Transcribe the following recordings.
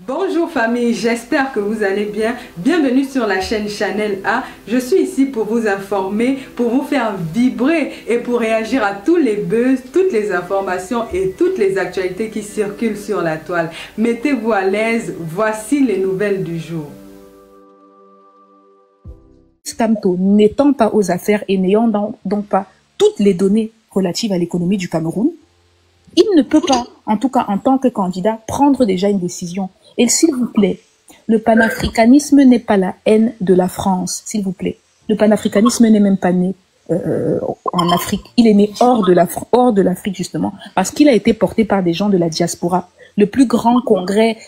Bonjour famille, j'espère que vous allez bien. Bienvenue sur la chaîne Channel A. Je suis ici pour vous informer, pour vous faire vibrer et pour réagir à tous les buzz, toutes les informations et toutes les actualités qui circulent sur la toile. Mettez-vous à l'aise, voici les nouvelles du jour. Camto n'étant pas aux affaires et n'ayant donc pas toutes les données relatives à l'économie du Cameroun, il ne peut pas, en tout cas en tant que candidat, prendre déjà une décision. Et s'il vous plaît, le panafricanisme n'est pas la haine de la France, s'il vous plaît. Le panafricanisme n'est même pas né en Afrique. Il est né hors de l'Afrique, justement, parce qu'il a été porté par des gens de la diaspora. Le plus grand congrès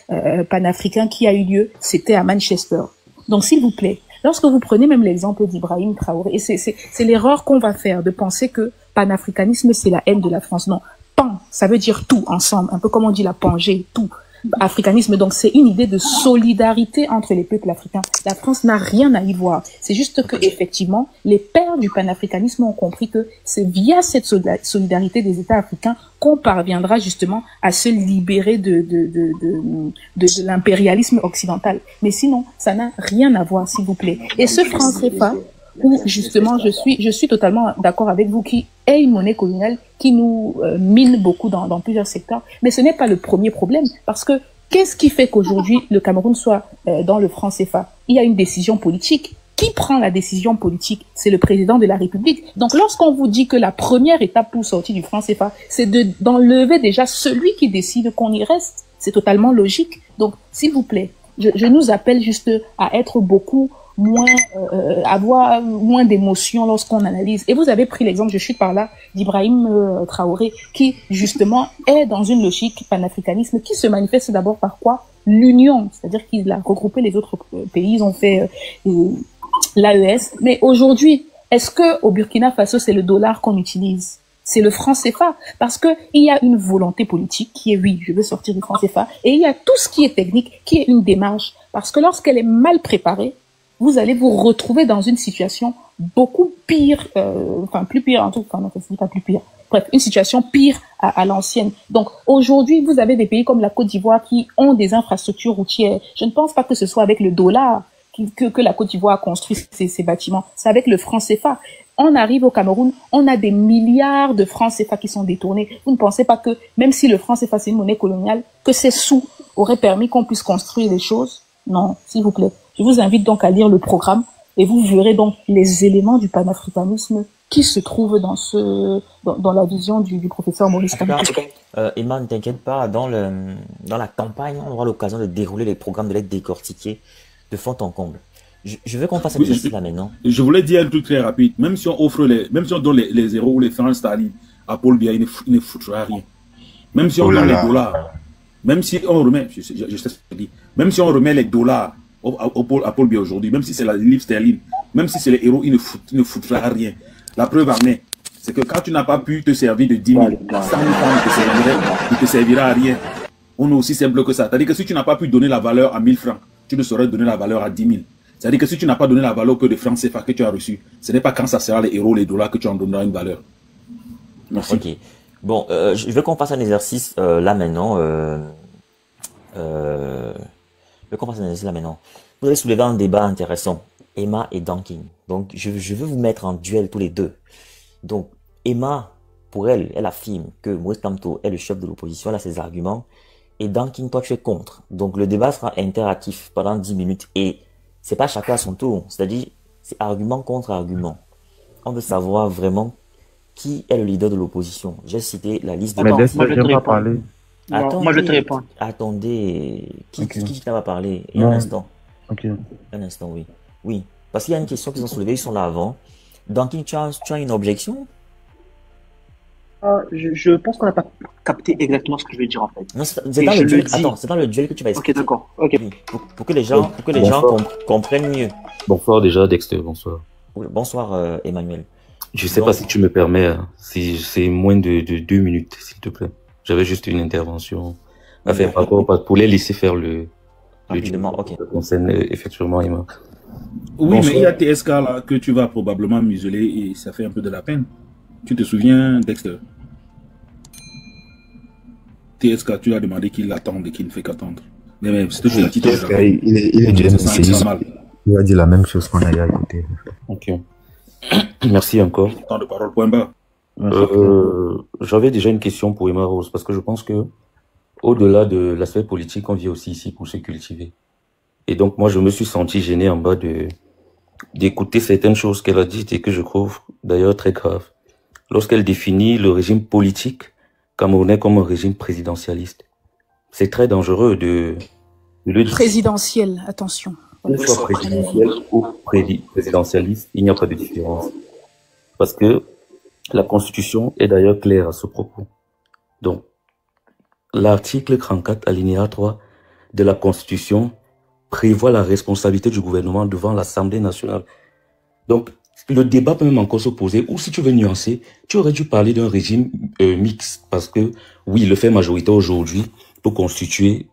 panafricain qui a eu lieu, c'était à Manchester. Donc, s'il vous plaît, lorsque vous prenez même l'exemple d'Ibrahim Traoré, et c'est l'erreur qu'on va faire de penser que panafricanisme, c'est la haine de la France. Non, pan, ça veut dire tout ensemble, un peu comme on dit la pangée, tout. Africanisme, donc c'est une idée de solidarité entre les peuples africains. La France n'a rien à y voir. C'est juste que effectivement, les pères du panafricanisme ont compris que c'est via cette solidarité des États africains qu'on parviendra justement à se libérer de l'impérialisme occidental. Mais sinon, ça n'a rien à voir, s'il vous plaît. Et ce franc CFA, où justement je suis totalement d'accord avec vous, qui est une monnaie coloniale qui nous mine beaucoup dans plusieurs secteurs, mais ce n'est pas le premier problème, parce que qu'est-ce qui fait qu'aujourd'hui le Cameroun soit dans le franc CFA? Il y a une décision politique. Qui prend la décision politique? C'est le président de la République. Donc lorsqu'on vous dit que la première étape pour sortir du franc CFA, c'est d'enlever déjà celui qui décide qu'on y reste, c'est totalement logique. Donc s'il vous plaît, je nous appelle juste à être beaucoup moins, avoir moins d'émotions lorsqu'on analyse. Et vous avez pris l'exemple, je chute par là, d'Ibrahim Traoré, qui justement est dans une logique panafricanisme qui se manifeste d'abord par quoi? L'union, c'est-à-dire qu'il a regroupé les autres pays, ils ont fait l'AES. Mais aujourd'hui, est-ce que au Burkina Faso, c'est le dollar qu'on utilise? C'est le franc CFA, parce que il y a une volonté politique qui est oui, je veux sortir du franc CFA, et il y a tout ce qui est technique, qui est une démarche, parce que lorsqu'elle est mal préparée, vous allez vous retrouver dans une situation beaucoup pire, enfin plus pire en tout cas, non, c'est pas plus pire. Bref, une situation pire à l'ancienne. Donc aujourd'hui, vous avez des pays comme la Côte d'Ivoire qui ont des infrastructures routières. Je ne pense pas que ce soit avec le dollar que la Côte d'Ivoire a construit ces bâtiments. C'est avec le franc CFA. On arrive au Cameroun, on a des milliards de francs CFA qui sont détournés. Vous ne pensez pas que, même si le franc CFA c'est une monnaie coloniale, que ces sous auraient permis qu'on puisse construire des choses? Non, s'il vous plaît. Je vous invite donc à lire le programme et vous verrez donc les éléments du panafricanisme qui se trouvent dans la vision du professeur Maurice Kamto. Emma, ne t'inquiète pas, dans la campagne, on aura l'occasion de dérouler les programmes, de les décortiquer de fond en comble. Je veux qu'on fasse un exercice là maintenant. Je voulais dire un truc très rapide. Même si on donne les zéros ou les francs Staline à Paul Biya, il ne foutra rien. Même si on donne les dollars, même si on remet, je sais ce que je dis, même si on remet les dollars à Paul Biya aujourd'hui, même si c'est la livre sterling, même si c'est les héros, il ne foutra rien. La preuve en est, c'est que quand tu n'as pas pu te servir de 10 000, 100 000 francs ne te servira à rien. On est aussi simple que ça. C'est-à-dire que si tu n'as pas pu donner la valeur à 1000 francs, tu ne saurais donner la valeur à 10 000. C'est-à-dire que si tu n'as pas donné la valeur que des francs CFA que tu as reçus, ce n'est pas quand ça sera les héros, les dollars que tu en donneras une valeur. Merci. Ok. Bon, je veux qu'on fasse un exercice là maintenant. Vous allez soulever un débat intéressant. Emma et Duncan. Donc, je veux vous mettre en duel tous les deux. Donc, Emma, pour elle, elle affirme que Maurice Kamto est le chef de l'opposition, elle a ses arguments. Et Duncan, toi, tu es contre. Donc, le débat sera interactif pendant 10 minutes. Et c'est pas chacun à son tour. C'est-à-dire, c'est argument contre argument. On veut savoir vraiment qui est le leader de l'opposition. J'ai cité la liste de... Mais moi, je te réponds. Attendez, moi, je te réponds. Attendez. Qui t'a pas parlé? Non. Un instant. Ok. Un instant, oui. Oui. Parce qu'il y a une question qu'ils ont soulevée, ils sont là avant. Duncan, tu as une objection? Je pense qu'on n'a pas capté exactement ce que je vais dire en fait. Non, c'est dans le duel. Attends, c'est dans le duel que tu vas expliquer. Ok, d'accord. Ok. Oui, pour que les gens, comprennent mieux. Bonsoir déjà, Dexter, bonsoir. Oui, bonsoir, Emmanuel. Je sais pas si tu me permets, si c'est moins de 2 minutes, s'il te plaît. J'avais juste une intervention à faire par rapport pour les laisser faire le rapidement, ok. Ça concerne effectivement Emma. Oui, bonsoir. Mais il y a TSK là que tu vas probablement museler et ça fait un peu de la peine. Tu te souviens, Dexter? TSK, tu as demandé qu'il attende et qu'il ne fait qu'attendre. Mais c'était juste un petit truc. Il est déjà C'est essayiste. mal. Il a dit la même chose qu'on a déjà écouté. Ok. Merci encore. Temps de parole, point bas. J'avais déjà une question pour Emma Rose, parce que je pense que au-delà de l'aspect politique, on vient aussi ici pour se cultiver. Et donc, moi, je me suis senti gêné en bas d'écouter certaines choses qu'elle a dites et que je trouve d'ailleurs très graves. Lorsqu'elle définit le régime politique camerounais comme un régime présidentialiste. C'est très dangereux de le dire. Présidentiel, attention. Que ce soit présidentiel ou présidentialiste, il n'y a pas de différence. Parce que la Constitution est d'ailleurs claire à ce propos. Donc, l'article 34, alinéa 3 de la Constitution prévoit la responsabilité du gouvernement devant l'Assemblée nationale. Donc, le débat peut même encore se poser, ou si tu veux nuancer, tu aurais dû parler d'un régime mixte, parce que, oui, le fait majoritaire aujourd'hui peut constituer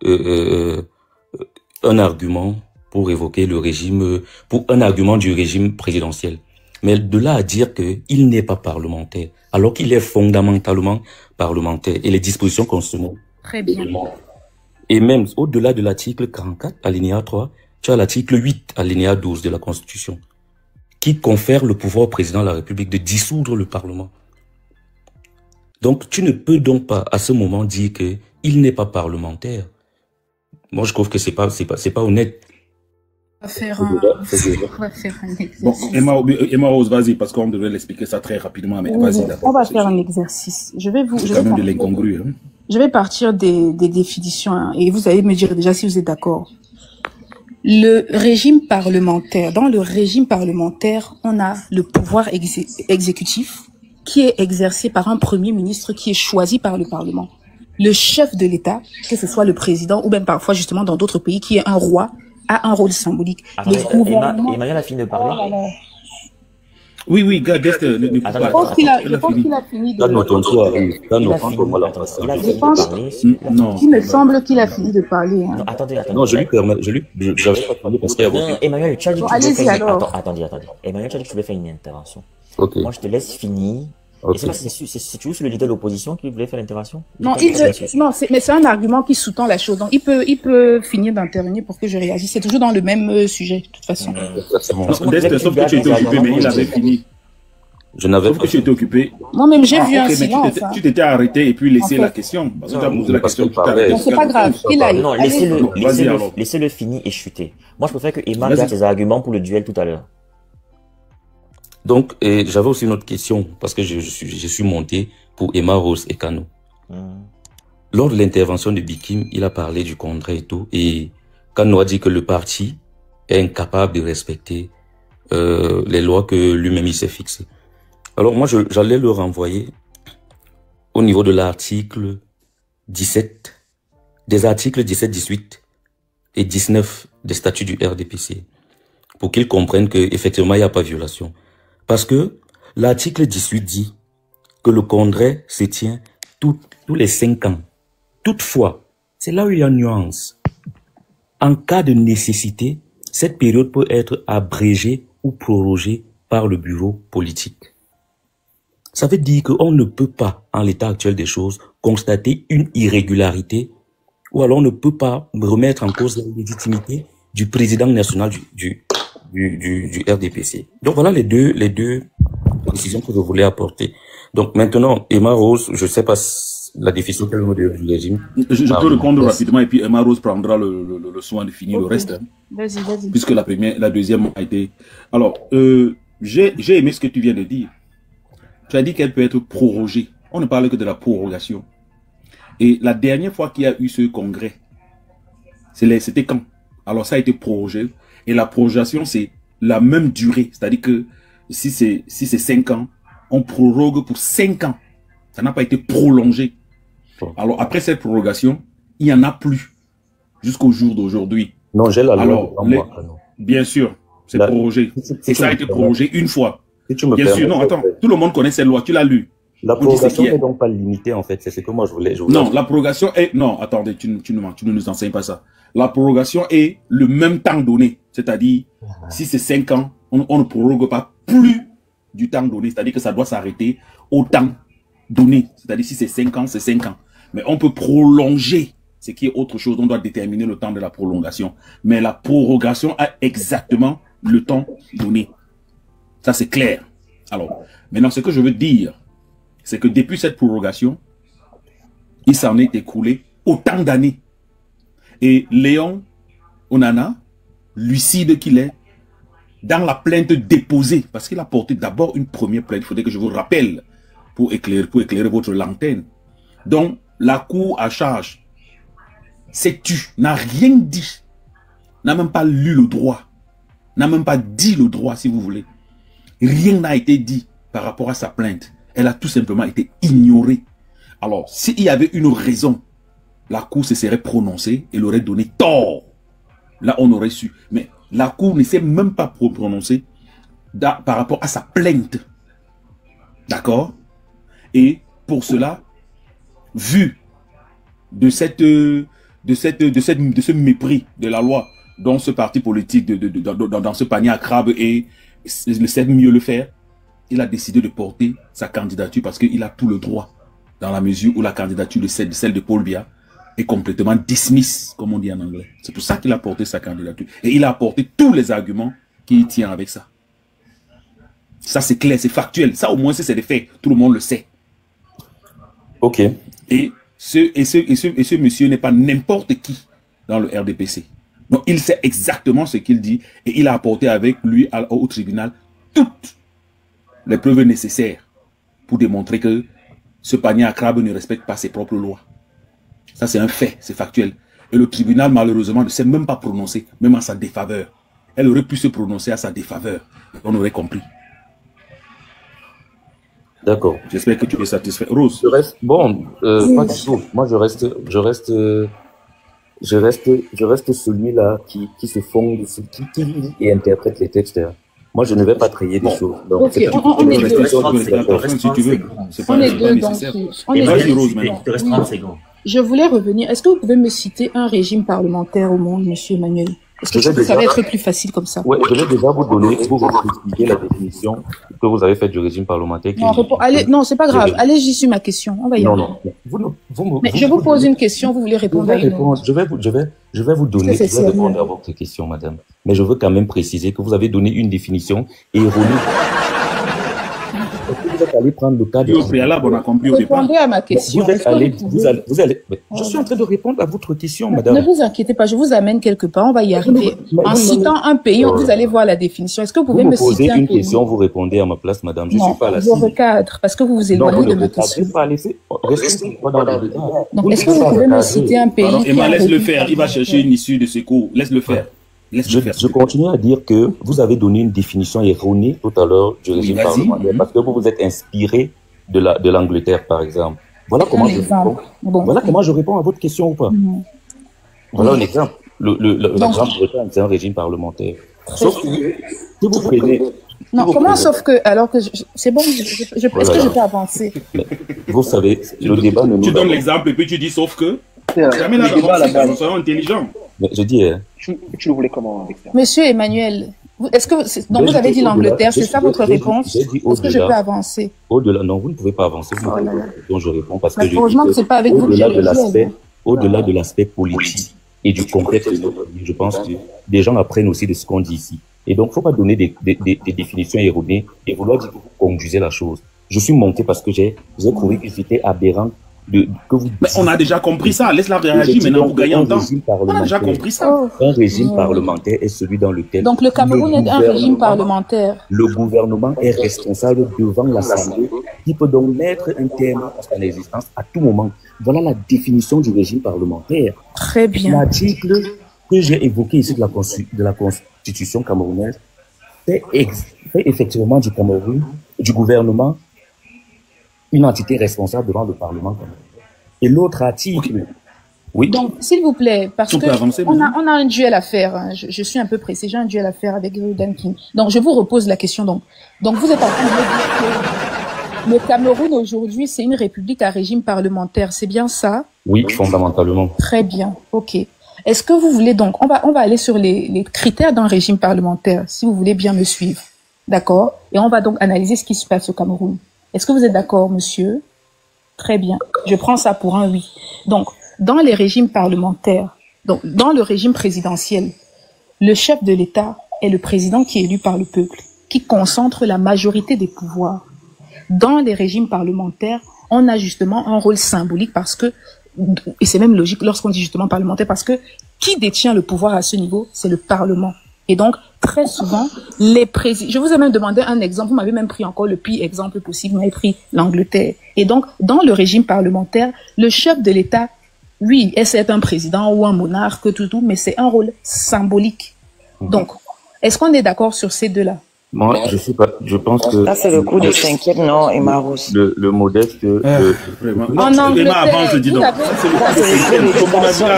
un argument pour évoquer le régime, pour un argument du régime présidentiel. Mais de là à dire qu'il n'est pas parlementaire, alors qu'il est fondamentalement parlementaire, et les dispositions constitutionnelles. Très bien. Et même au-delà de l'article 44, alinéa 3, tu as l'article 8, alinéa 12 de la Constitution, qui confère le pouvoir au président de la République de dissoudre le Parlement. Donc, tu ne peux donc pas, à ce moment, dire qu'il n'est pas parlementaire. Moi, je trouve que c'est pas honnête. On va faire un exercice. Bon, Emma Rose, vas-y, parce qu'on devait l'expliquer ça très rapidement, mais vas-y d'abord. On va faire un exercice. C'est quand même de l'incongru. Hein. Je vais partir des définitions, hein, et vous allez me dire déjà si vous êtes d'accord. Le régime parlementaire, dans le régime parlementaire, on a le pouvoir exécutif qui est exercé par un premier ministre qui est choisi par le Parlement. Le chef de l'État, que ce soit le président ou même parfois justement dans d'autres pays qui est un roi, a un rôle symbolique. Emmanuel a fini de parler. Oui, gars, Guest, je pense qu'il a fini de parler. Il me semble qu'il a fini de parler. Non, attendez. Non, j'avais pas parlé parce qu'il y a Emmanuel, tu as dit que tu voulais faire Attendez. Emmanuel, tu as dit que tu voulais faire une intervention. Ok. Moi, je te laisse finir. Okay. Et c'est toujours le leader de l'opposition qui voulait faire l'intervention? Non, mais c'est un argument qui sous-tend la chose. Donc, il peut finir d'intervenir pour que je réagisse. C'est toujours dans le même sujet, de toute façon. Sauf que tu étais occupé, mais il avait fini. Je n'avais pas. Sauf que tu étais occupé. Moi-même, j'ai vu un silence. Tu t'étais arrêté et puis laissé la question. Parce que tu as posé la question tout à l'heure. Non, c'est pas grave. Non, laissez-le finir et chuter. Moi, je préfère que Emma garde ses arguments pour le duel tout à l'heure. Donc, j'avais aussi une autre question, parce que je suis monté pour Emma Rose et Kano. Lors de l'intervention de Bikim, il a parlé du congrès et tout, et Kano a dit que le parti est incapable de respecter les lois que lui-même il s'est fixées. Alors moi, j'allais le renvoyer au niveau de l'article 17, des articles 17, 18 et 19 des statuts du RDPC, pour qu'ils comprennent qu'effectivement, il n'y a pas de violation. Parce que l'article 18 dit que le congrès se tient tous les 5 ans. Toutefois, c'est là où il y a une nuance. En cas de nécessité, cette période peut être abrégée ou prorogée par le bureau politique. Ça veut dire qu'on ne peut pas, en l'état actuel des choses, constater une irrégularité ou alors on ne peut pas remettre en cause la légitimité du président national du RDPC. Donc voilà les deux précisions que je voulais apporter. Donc maintenant, Emma Rose, je sais pas la définition qu'elle me donne du régime. Je peux répondre rapidement et puis Emma Rose prendra le soin de finir le reste. Hein. Vas-y. Puisque la deuxième a été... Alors, j'ai aimé ce que tu viens de dire. Tu as dit qu'elle peut être prorogée. On ne parle que de la prorogation. Et la dernière fois qu'il y a eu ce congrès, c'était quand? Alors ça a été prorogé. Et la prorogation, c'est la même durée. C'est-à-dire que si c'est 5 ans, on prorogue pour 5 ans. Ça n'a pas été prolongé. Alors, après cette prorogation, il n'y en a plus jusqu'au jour d'aujourd'hui. Non, j'ai la loi. Bien sûr, c'est prorogé. Et ça a été prorogé une fois. Bien sûr, non, attends. Tout le monde connaît cette loi. Tu l'as lu. La prorogation n'est donc pas limitée, en fait. C'est ce que moi, je voulais non, la prorogation est... Non, attendez, tu ne nous enseignes pas ça. La prorogation est le même temps donné. C'est-à-dire, si c'est 5 ans, on ne prorogue pas plus du temps donné. C'est-à-dire que ça doit s'arrêter au temps donné. C'est-à-dire, si c'est 5 ans, c'est 5 ans. Mais on peut prolonger ce qui est autre chose. On doit déterminer le temps de la prolongation. Mais la prorogation a exactement le temps donné. Ça, c'est clair. Alors, maintenant, ce que je veux dire, c'est que depuis cette prorogation, il s'en est écoulé autant d'années. Et Léon Onana, lucide qu'il est, dans la plainte déposée, parce qu'il a porté d'abord une première plainte, il faudrait que je vous rappelle, pour éclairer votre lanterne. Donc, la cour à charge s'est tue, n'a rien dit, n'a même pas lu le droit, n'a même pas dit le droit, si vous voulez. Rien n'a été dit par rapport à sa plainte. Elle a tout simplement été ignorée. Alors, s'il y avait une raison, la cour se serait prononcée et l'aurait donné tort. Là, on aurait su. Mais la cour ne s'est même pas prononcée par rapport à sa plainte. D'accord? Et pour cela, vu de ce mépris de la loi dont ce parti politique dans ce panier à crabe et ne sait mieux le faire, il a décidé de porter sa candidature parce qu'il a tout le droit, dans la mesure où la candidature de celle de Paul Biya est complètement dismiss, comme on dit en anglais. C'est pour ça qu'il a porté sa candidature. Et il a apporté tous les arguments qui tiennent avec ça. Ça, c'est clair, c'est factuel. Ça, au moins, c'est des faits. Tout le monde le sait. Ok. Et ce monsieur n'est pas n'importe qui dans le RDPC. Donc, il sait exactement ce qu'il dit et il a apporté avec lui au tribunal toutes les preuves nécessaires pour démontrer que ce panier à crabe ne respecte pas ses propres lois. Ça, c'est un fait, c'est factuel. Et le tribunal, malheureusement, ne s'est même pas prononcé, même en sa défaveur. Elle aurait pu se prononcer à sa défaveur. On aurait compris. D'accord. J'espère que tu es satisfait. Rose. Je reste, bon, pas du tout. Moi, je reste celui-là qui se fonde, qui lit et interprète les textes. Moi, je ne vais pas trier des choses. Donc, ok, on est deux. Si tu veux. On est deux, donc. Vas-y, Rose, maintenant. Il te reste 30 secondes. Je voulais revenir. Est-ce que vous pouvez me citer un régime parlementaire au monde, monsieur Emmanuel? Est-ce que ça va être plus facile comme ça? Oui, je vais déjà vous donner, pour vous expliquer la définition que vous avez faite du régime parlementaire. Non, c'est pas grave. Allez-y sur ma question. On va y aller. Mais je vous pose une question, vous voulez répondre à une autre. Je vais vous donner, je vais répondre à votre question, madame. Mais je veux quand même préciser que vous avez donné une définition erronée. Vous êtes allé prendre le cas de... Répondez à ma question. Je suis en train de répondre à votre question, madame. Ne vous inquiétez pas, je vous amène quelque part, on va y arriver. En citant un pays, vous allez voir la définition. Est-ce que vous pouvez me citer un pays? Vous me posez une question, vous répondez à ma place, madame. Je ne suis pas là. Je recadre, parce que vous vous éloignez de ma question. Donc, est-ce que vous pouvez me citer un pays? Emma, laisse le faire, il va chercher une issue de secours. Laisse le faire. Je continue à dire que vous avez donné une définition erronée tout à l'heure du régime parlementaire parce que vous vous êtes inspiré de l'Angleterre, par exemple. Voilà comment je réponds. Voilà comment je réponds à votre question ou pas. Voilà un exemple. La Grande-Bretagne, c'est un régime parlementaire. Sauf que si vous prenez... Non, comment sauf que... Alors que c'est bon, est-ce que je peux avancer? Vous savez, le débat ne nous... Tu donnes l'exemple et puis tu dis sauf que... Jamais là, nous soyons intelligents. Je dis... Tu le voulais comment avec ça? Monsieur Emmanuel, est-ce que... Donc vous avez dit l'Angleterre, c'est ça votre réponse? Est-ce que je peux avancer? Au-delà, non, vous ne pouvez pas avancer. Donc je réponds parce que je heureusement que c'est pas avec vous que au-delà de l'aspect politique et du contexte de notre vie, je pense que des gens apprennent aussi de ce qu'on dit ici. Et donc, il ne faut pas donner des définitions erronées et vouloir dire que vous conduisez la chose. Je suis monté parce que j'ai trouvé que c'était aberrant que vous... Mais on a déjà compris ça. Laisse-la réagir maintenant pour gagner en temps. On a déjà compris ça. Un régime parlementaire est celui dans lequel... Donc le Cameroun est un régime parlementaire. Le gouvernement est responsable devant l'Assemblée qui peut donc mettre un terme à son existence à tout moment. Voilà la définition du régime parlementaire. Très bien. L'article que j'ai évoqué ici de la Constitution camerounaise fait effectivement du Cameroun, du gouvernement, une entité responsable devant le Parlement. Et l'autre article... Oui. Donc, s'il vous plaît, parce que on a un duel à faire. Hein. Je suis un peu pressé. J'ai un duel à faire avec Rudan King. Donc, je vous repose la question. Donc vous êtes en train de me dire que le Cameroun aujourd'hui, c'est une république à régime parlementaire. C'est bien ça? Oui, fondamentalement. Très bien. Ok. Est-ce que vous voulez donc, on va aller sur les critères d'un régime parlementaire, si vous voulez bien me suivre. D'accord? Et on va donc analyser ce qui se passe au Cameroun. Est-ce que vous êtes d'accord, monsieur? Très bien. Je prends ça pour un oui. Donc, dans les régimes parlementaires, donc dans le régime présidentiel, le chef de l'État est le président qui est élu par le peuple, qui concentre la majorité des pouvoirs. Dans les régimes parlementaires, on a justement un rôle symbolique parce que, et c'est même logique lorsqu'on dit justement parlementaire, parce que qui détient le pouvoir à ce niveau, c'est le Parlement. Et donc, très souvent, les présidents... Je vous ai même demandé un exemple, vous m'avez même pris encore le pire exemple possible, vous m'avez pris l'Angleterre. Et donc, dans le régime parlementaire, le chef de l'État, oui, c'est un président ou un monarque, tout, mais c'est un rôle symbolique. Donc, est-ce qu'on est d'accord sur ces deux-là? Moi, je sais pas, je pense que... Ça, c'est le coup de 5e, non, Emma Rose. Le modeste... En Angleterre,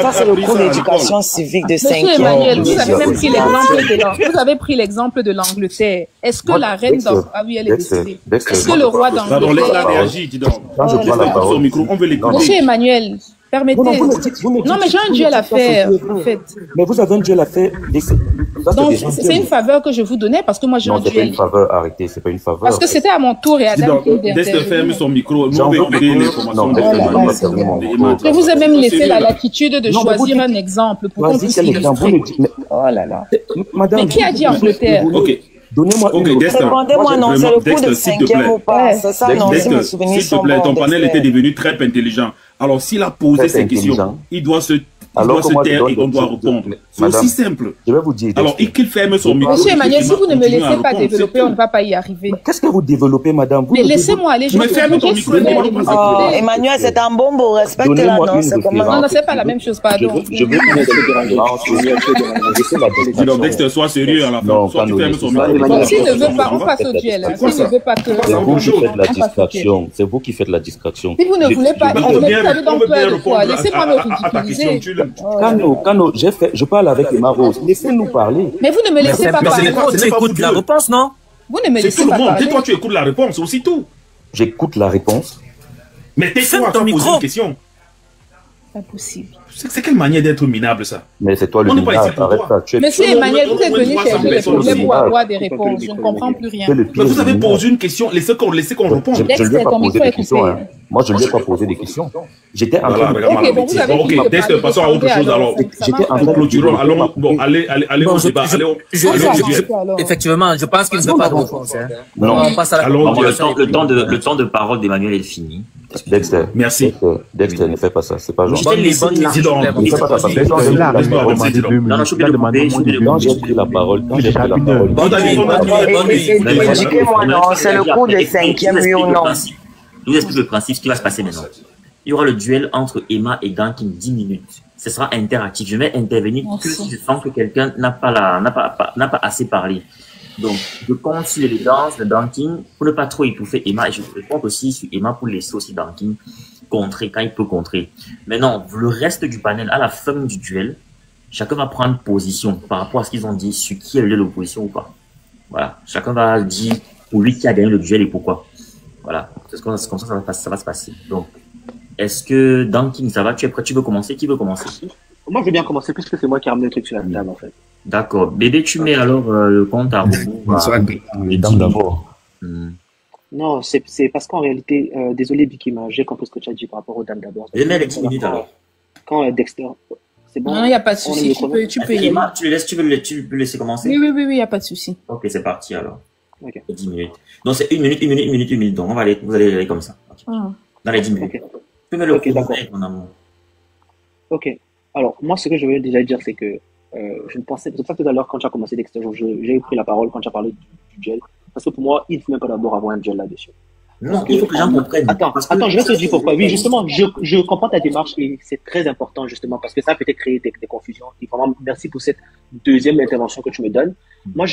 ça, c'est le coup d'éducation civique de 5e. Monsieur Emmanuel, vous avez même pris l'exemple de l'Angleterre. Est-ce que la reine d'Angleterre... Ah oui, elle est décédée. Est-ce que le roi d'Angleterre... Pardon, laisse-la réagir, dis donc. Quand je prends la parole... On veut l'écouter. Monsieur Emmanuel... Permettez. Non, mais j'ai un duel à faire, en fait. Mais vous avez un duel à faire. Donc, c'est une faveur que je vous donnais parce que moi, j'ai un duel. Non, c'est pas une faveur, arrêtez, c'est pas une faveur. Parce que c'était à mon tour et à Adam Dès de fermer son micro, nous on veut écouter l'information. Je vous ai même laissé la latitude de choisir un exemple pour qu'on puisse illustrer. Oh là là. Mais qui a dit Angleterre? Ok. Donnez-moi une Répondez-moi, non, c'est le coup de 5e ou pas? C'est ça, non, si mes souvenirs sont bons. S'il te plaît, ton panel était devenu très intelligent. Alors, s'il a posé ces questions, il doit se taire et on doit répondre. C'est aussi simple. Je vais vous dire. Alors, qu'il ferme son micro. Monsieur Emmanuel, si vous ne me laissez pas développer, on ne va pas y arriver. Qu'est-ce que vous développez, madame? Mais laissez-moi aller. Mais ferme ton micro. Emmanuel, c'est un bonbon, respecte-la, non? Non, c'est pas la même chose, pardon. Je veux dis donc, Dexter, sois sérieux à la fin. Soit tu fermes son micro. S'il ne veut pas, on passe au duel. S'il ne veut pas que... C'est vous qui faites la distraction. C'est vous qui faites la distraction. Si vous ne voulez pas, vous avez donc peur de quoi? Laissez-moi me ridiculiser. Kano, je parle avec Emma Rose. Laissez-nous parler. Mais vous ne me laissez pas parler. Tu écoutes la réponse, non? Vous ne me C'est laissez tout pas le monde. parler. Dès toi, tu écoutes la réponse, c'est aussi tout. J'écoute la réponse. Mais tais-toi, tu poses une question. Pas possible. C'est quelle manière d'être minable, ça? Mais c'est toi le On n'est pas ici pour arrête toi. ça. Monsieur Emmanuel, vous êtes venu chercher les problèmes pour avoir des réponses. Je ne comprends plus rien. Mais vous avez posé une question, laissez qu'on réponde. Je ne lui ai pas posé des questions. Moi, je ne lui ai pas posé des questions. J'étais en train de... Ok, donc vous avez fini de Ok, Dexter, passons à autre chose alors. Nous clôturons. Allons, bon, allez au débat. Effectivement, je pense qu'il ne veut pas de réponse. Non. On passe à la le temps de parole d'Emmanuel est fini. Dexter. Merci. Dexter, ne fais pas ça. C'est pas genre. Les bonnes Dis donc. Ne fais pas ça. Quand j'ai pris la parole, Expliquez-moi, non, c'est le coup de 5e, oui ou non? Je vous explique le principe, ce qui va se passer maintenant. Il y aura le duel entre Emma et Gankin 10 minutes. Ce sera interactif. Je vais intervenir que si je sens que quelqu'un n'a pas assez parlé. Donc, je compte sur l'évidence de Gankin pour ne pas trop étouffer Emma et je compte aussi sur Emma pour laisser aussi Gankin contrer quand il peut contrer. Maintenant, le reste du panel, à la fin du duel, chacun va prendre position par rapport à ce qu'ils ont dit sur qui est le l'opposition ou pas. Voilà. Chacun va dire pour lui qui a gagné le duel et pourquoi. Voilà. C'est comme ça ça va se passer. Donc, est-ce que Dankin, ça va? Tu es prêt? Tu veux commencer? Qui veut commencer? Moi, je veux bien commencer puisque c'est moi qui ai ramené le truc sur la table, en fait. D'accord. Bébé, tu mets alors le compte à rebours. Les dames d'abord. Non, c'est parce qu'en réalité, désolé, Bikim, j'ai compris ce que tu as dit par rapport aux dames d'abord. Je mets les 10 minutes alors. Quand Dexter, c'est bon. Non, il n'y a pas de souci. Tu peux y aller. Emma, tu peux laisser commencer? Oui, il n'y a pas de souci. Ok, c'est parti alors. Ok. 10 minutes. Donc c'est 1 minute. Donc vous allez aller comme ça. Okay. Dans les 10 minutes. Okay. Tu peux me le d'accord. Mon amour. Ok. Alors, moi, ce que je veux déjà dire, c'est que je ne pensais, c'est pour ça que tout à l'heure, quand tu as commencé Dexter, j'ai pris la parole quand tu as parlé du duel. Parce que pour moi, il ne faut même pas d'abord avoir un duel là-dessus. Non, il faut que les gens comprennent. Attends, je vais te dire pourquoi. Oui, justement, je comprends ta démarche et c'est très important, justement, parce que ça peut créer des confusions. Et vraiment, merci pour cette deuxième intervention que tu me donnes. Moi,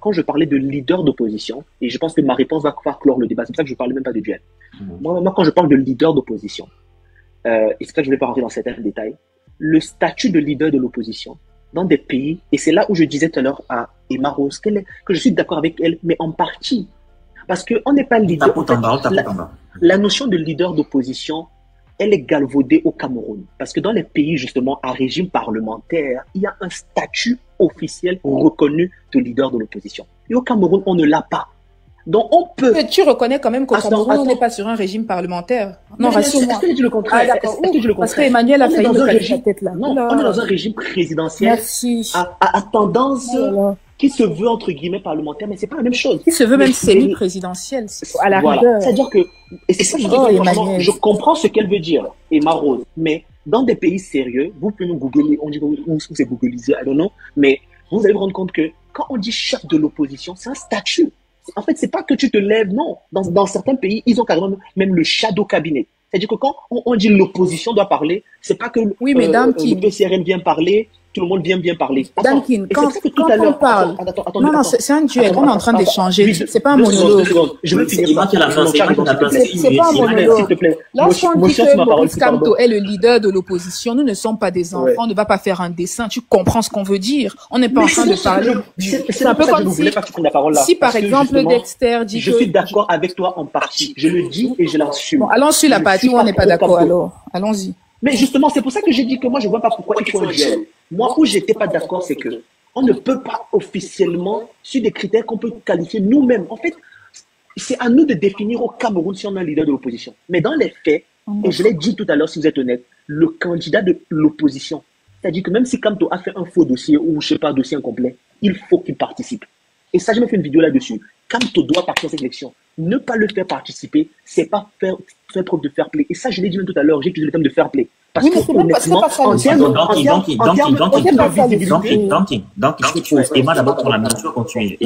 quand je parlais de leader d'opposition, et je pense que ma réponse va clore le débat, c'est pour ça que je ne parlais même pas de duel. Moi, quand je parle de leader d'opposition, et c'est pour ça que je ne vais pas rentrer dans certains détails, le statut de leader de l'opposition dans des pays, et c'est là où je disais tout à l'heure à Emma Rose que je suis d'accord avec elle, mais en partie. Parce qu'on n'est pas leader. La notion de leader d'opposition, elle est galvaudée au Cameroun. Parce que dans les pays, justement, à régime parlementaire, il y a un statut officiel reconnu de leader de l'opposition. Et au Cameroun, on ne l'a pas. Donc, on peut... Mais tu reconnais quand même qu'au Cameroun, on n'est pas sur un régime parlementaire. Non, rassure-moi. Est-ce que tu dis le contraire? Ah, d'accord. Parce qu'Emmanuel a failli me cacher sa tête là. Non, on est dans un régime présidentiel à tendance qui se veut, entre guillemets, parlementaire, mais c'est pas la même chose. Qui se veut même semi-présidentiel, à la rigueur. C'est-à-dire que, et c'est ça que je comprends ce qu'elle veut dire, Emma Rose, mais dans des pays sérieux, vous pouvez nous googler, on dit où c'est googlisé, I don't know, mais vous allez vous rendre compte que quand on dit chef de l'opposition, c'est un statut. En fait, c'est pas que tu te lèves, non. Dans certains pays, ils ont carrément même le shadow cabinet. C'est-à-dire que quand on dit l'opposition doit parler, c'est pas que le PCRN vient parler, tout le monde vient bien parler. Dankin, quand on parle... Non, c'est un duel, on est en train d'échanger. C'est pas un monologue. Je veux finir. C'est pas un monologue. Lorsqu'on dit que Maurice Kamto est le leader de l'opposition, nous ne sommes pas des enfants, on ne va pas faire un dessin. Tu comprends ce qu'on veut dire. On n'est pas en train de parler. C'est un peu comme si, par exemple, Dexter dit que... Je suis d'accord avec toi en partie. Je le dis et je l'assume. Bon, allons sur la partie où on n'est pas d'accord alors. Allons-y. Mais justement, c'est pour ça que j'ai dit que moi, je vois pas pourquoi il faut un duel. Moi, où j'étais pas d'accord, c'est que on ne peut pas officiellement, sur des critères qu'on peut qualifier nous-mêmes. En fait, c'est à nous de définir au Cameroun si on a un leader de l'opposition. Mais dans les faits, et je l'ai dit tout à l'heure, si vous êtes honnête, le candidat de l'opposition, c'est-à-dire que même si Kamto a fait un faux dossier ou, je sais pas, un dossier incomplet, il faut qu'il participe. Et ça, je me fais une vidéo là-dessus. Kamto doit partir à cette élection. Ne pas le faire participer, c'est pas faire preuve de fair play. Et ça, je l'ai dit même tout à l'heure, j'ai utilisé le terme de fair play. Parce que honnêtement, Emma d'abord pour la mesure continue.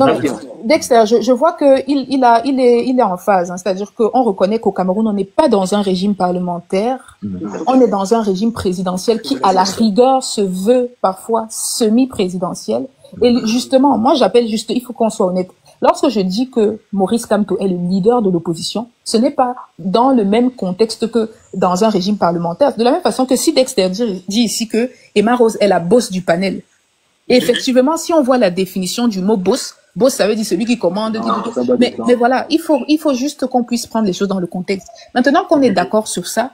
Dexter, je vois que il est en phase. C'est-à-dire qu'on reconnaît qu'au Cameroun, on n'est pas dans un régime parlementaire. On est dans un régime présidentiel qui, à la rigueur, se veut parfois semi-présidentiel. Et justement, moi, il faut qu'on soit honnête. Lorsque je dis que Maurice Kamto est le leader de l'opposition, ce n'est pas dans le même contexte que dans un régime parlementaire. De la même façon que si Dexter dit ici que Emma Rose est la boss du panel. Et effectivement, si on voit la définition du mot boss, ça veut dire celui qui commande. Mais voilà, il faut juste qu'on puisse prendre les choses dans le contexte. Maintenant qu'on est d'accord sur ça,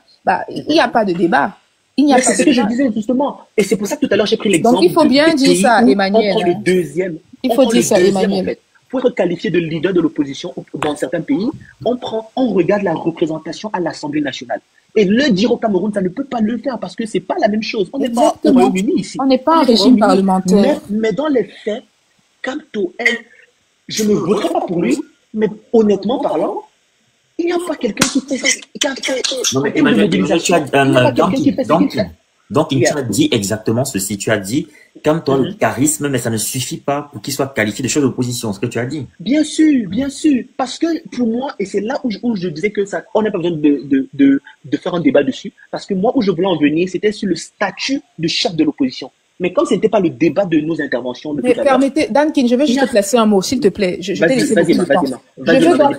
il n'y a pas de débat. C'est ce que je disais justement. Et c'est pour ça que tout à l'heure j'ai pris l'exemple. Donc il faut bien dire ça, Emmanuel. On prend le deuxième. Il faut dire ça, Emmanuel. Pour être qualifié de leader de l'opposition dans certains pays, on regarde la représentation à l'Assemblée nationale. Et le dire au Cameroun, ça ne peut pas le faire parce que c'est pas la même chose. On n'est pas au Royaume-Uni ici. On n'est pas un régime parlementaire. Mais dans les faits, Kamto, je ne voterai pas pour lui, mais honnêtement parlant, il n'y a pas quelqu'un qui fait non, mais Emmanuel, tu as donc, tu as dit exactement ceci. Tu as dit, comme toi, le charisme, mais ça ne suffit pas pour qu'il soit qualifié de chef d'opposition, ce que tu as dit. Bien sûr, bien sûr. Parce que pour moi, et c'est là où je disais que ça, on n'a pas besoin de faire un débat dessus. Parce que moi, où je voulais en venir, c'était sur le statut de chef de l'opposition. Mais comme ce n'était pas le débat de nos interventions. Mais permettez, Dankin, je vais juste te placer un mot, s'il te plaît. Je t'ai laissé beaucoup de temps. Je veux donc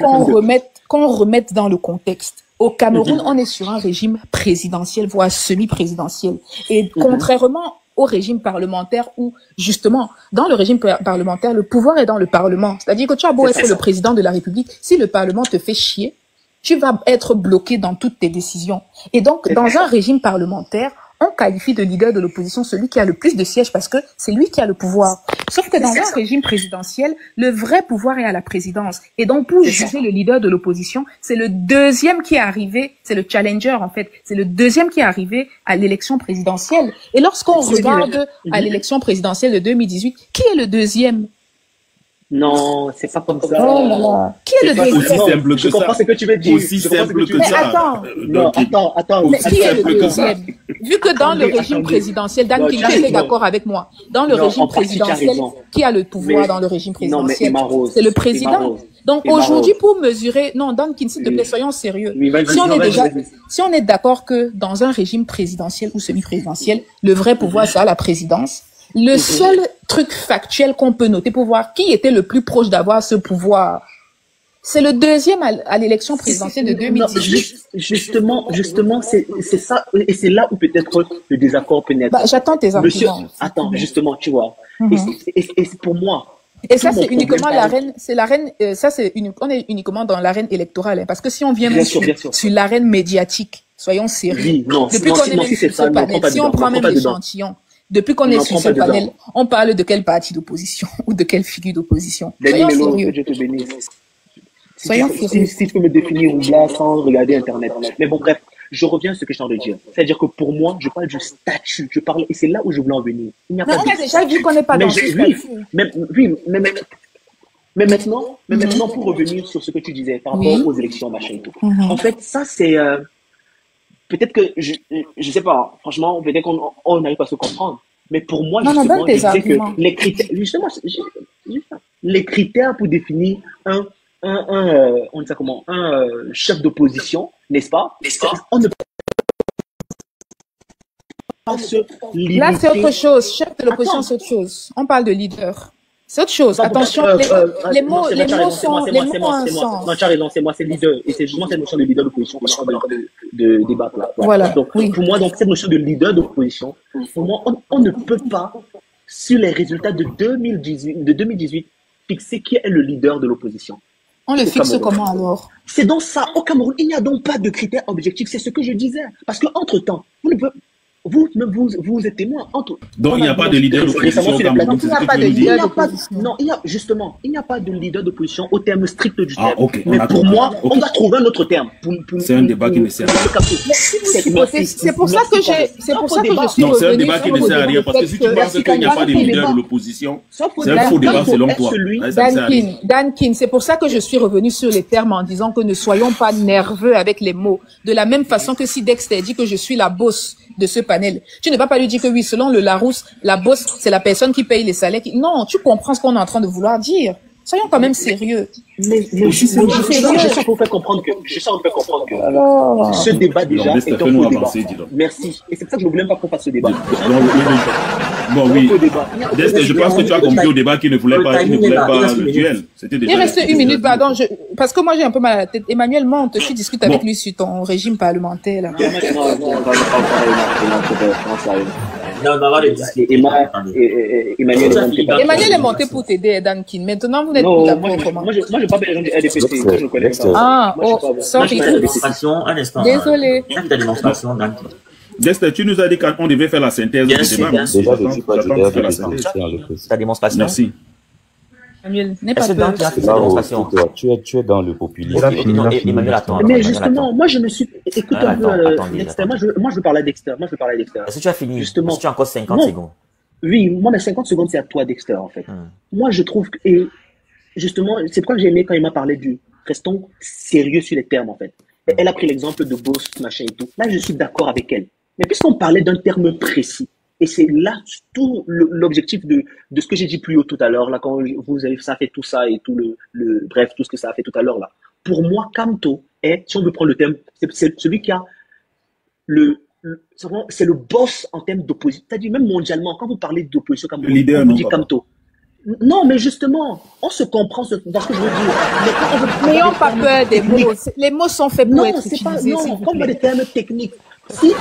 qu'on remette dans le contexte. Au Cameroun, on est sur un régime présidentiel, voire semi-présidentiel. Et contrairement au régime parlementaire où, justement, dans le régime parlementaire, le pouvoir est dans le Parlement. C'est-à-dire que tu as beau être le président de la République, si le Parlement te fait chier, tu vas être bloqué dans toutes tes décisions. Et donc, dans un régime parlementaire, on qualifie de leader de l'opposition celui qui a le plus de sièges parce que c'est lui qui a le pouvoir. Sauf que dans un régime présidentiel, le vrai pouvoir est à la présidence. Et donc, pour juger le leader de l'opposition, c'est le deuxième qui est arrivé, c'est le challenger en fait, c'est le deuxième qui est arrivé à l'élection présidentielle. Et lorsqu'on regarde à l'élection présidentielle de 2018, qui est le deuxième? Non, c'est pas comme ça. Oh là là. Qui est le deuxième? Aussi simple que ça. Je comprends ce que tu veux dire. Aussi simple que ça. Attends. Mais qui est le deuxième? Vu que dans le régime présidentiel, Dan Kingham est d'accord avec moi. Dans le régime présidentiel, qui a le pouvoir dans le régime présidentiel? C'est le président. Donc aujourd'hui, pour mesurer, non, Dan Kingham, s'il te plaît, soyons sérieux. Si on est d'accord que dans un régime présidentiel ou semi-présidentiel, le vrai pouvoir, c'est à la présidence. Le seul truc factuel qu'on peut noter pour voir qui était le plus proche d'avoir ce pouvoir, c'est le deuxième à l'élection présidentielle de 2018. Justement, c'est ça, et c'est là où peut-être le désaccord peut naître. J'attends tes arguments. Attends, justement, tu vois. Et pour moi. Et ça, c'est uniquement on est uniquement dans l'arène électorale, hein, parce que si on vient sur l'arène médiatique, soyons sérieux. Depuis qu'on est même sur ce panel, si on prend même l'échantillon, depuis qu'on est sur ce panel, on parle de quel parti d'opposition ou de quelle figure d'opposition. Soyons sérieux. Si tu peux me définir là sans regarder Internet. Mais bon, bref, je reviens à ce que je t'en de dire. C'est-à-dire que pour moi, je parle du statut. Et c'est là où je voulais en venir. On a déjà vu qu'on n'est pas dans ce statut. Mais maintenant, pour revenir sur ce que tu disais par rapport aux élections, machin et tout. En fait, ça, c'est... peut-être que, je sais pas, franchement, peut-être qu'on n'arrive pas à se comprendre. Mais pour moi, justement, je disais que les critères... Justement, les critères pour définir on dit ça comment, un chef d'opposition, n'est-ce pas? On ne peut pas se limiter. Là, c'est autre chose. Chef de l'opposition, c'est autre chose. On parle de leader. C'est autre chose. Attention, les mots sont ensemble. Non, tu as raison, c'est moi, c'est leader. Et c'est justement cette notion de leader d'opposition qu'on est en train de débattre là. Voilà. Donc, pour moi, cette notion de leader d'opposition, pour moi, on ne peut pas, sur les résultats de 2018, fixer qui est le leader de l'opposition. On le fixe comment alors? C'est dans ça. Au Cameroun, il n'y a donc pas de critères objectifs. C'est ce que je disais. Parce qu'entre-temps, vous êtes témoin. Donc, il n'y a pas de leader d'opposition au Cameroun. Il n'y a pas de leader d'opposition. Non, il n'y a pas de leader d'opposition au terme strict du terme. Okay, mais pour moi, on va trouver un autre terme. C'est un débat qui ne sert à rien. C'est pour ça que je suis Non, c'est un débat qui ne sert à rien. Parce que si tu penses qu'il n'y a pas de leader de l'opposition, c'est un faux débat selon toi. Dankin, c'est pour ça que je suis revenu sur les termes en disant que ne soyons pas nerveux avec les mots. De la même façon que si Dexter dit que je suis la boss de ce panel, tu ne vas pas lui dire que oui, selon le Larousse, la boss, c'est la personne qui paye les salaires. Non, tu comprends ce qu'on est en train de vouloir dire. Soyons quand même sérieux. Je sais vous faire comprendre que ce débat déjà est un faux débat. Merci. Et c'est pour ça que je ne voulais pas qu'on fasse ce débat. Bon, oui. Je pense que tu as compris au débat qu'il ne voulait pas le duel. Il reste une minute, pardon, parce que moi j'ai un peu mal à la tête. Emmanuel monte, tu discutes avec lui sur ton régime parlementaire. Là. Emmanuel est monté pour t'aider, Dankin. Maintenant, vous n'êtes plus d'accord comment? Moi, je ne pas les gens du RDPC, que je connais pas. Ah, sorry. Un instant. Désolé. Ta démonstration, Dankin. Dexter, tu nous as dit qu'on devait faire la synthèse du débat. Déjà, je suis pas Ta démonstration. Merci. Emmanuel, n'est pas peur. Tu es dans le populisme. Emmanuel, attends. Mais justement, moi je me suis... Écoute un peu, Dexter, moi je veux parler à Dexter. Est-ce que tu as fini? Justement. Est-ce que tu as encore 50 secondes? Oui, moi mes 50 secondes c'est à toi Dexter en fait. Moi je trouve que... Et justement, c'est pourquoi j'ai aimé quand il m'a parlé du... Restons sérieux sur les termes en fait. Elle a pris l'exemple de boss, machin et tout. Là je suis d'accord avec elle. Mais puisqu'on parlait d'un terme précis, et c'est là tout l'objectif de ce que j'ai dit plus haut tout à l'heure, là, quand vous avez ça fait tout ça et tout bref, tout ce que ça a fait tout à l'heure, là. Pour moi, Kamto est, si on veut prendre le thème, c'est celui qui a c'est le boss en termes d'opposition. C'est-à-dire, même mondialement, quand vous parlez d'opposition, comme on dit Kamto. Non, mais justement, on se comprend dans ce que je veux dire. N'ayons pas peur des mots. Les mots sont faits pour être utilisés. Non, comme des termes techniques. Si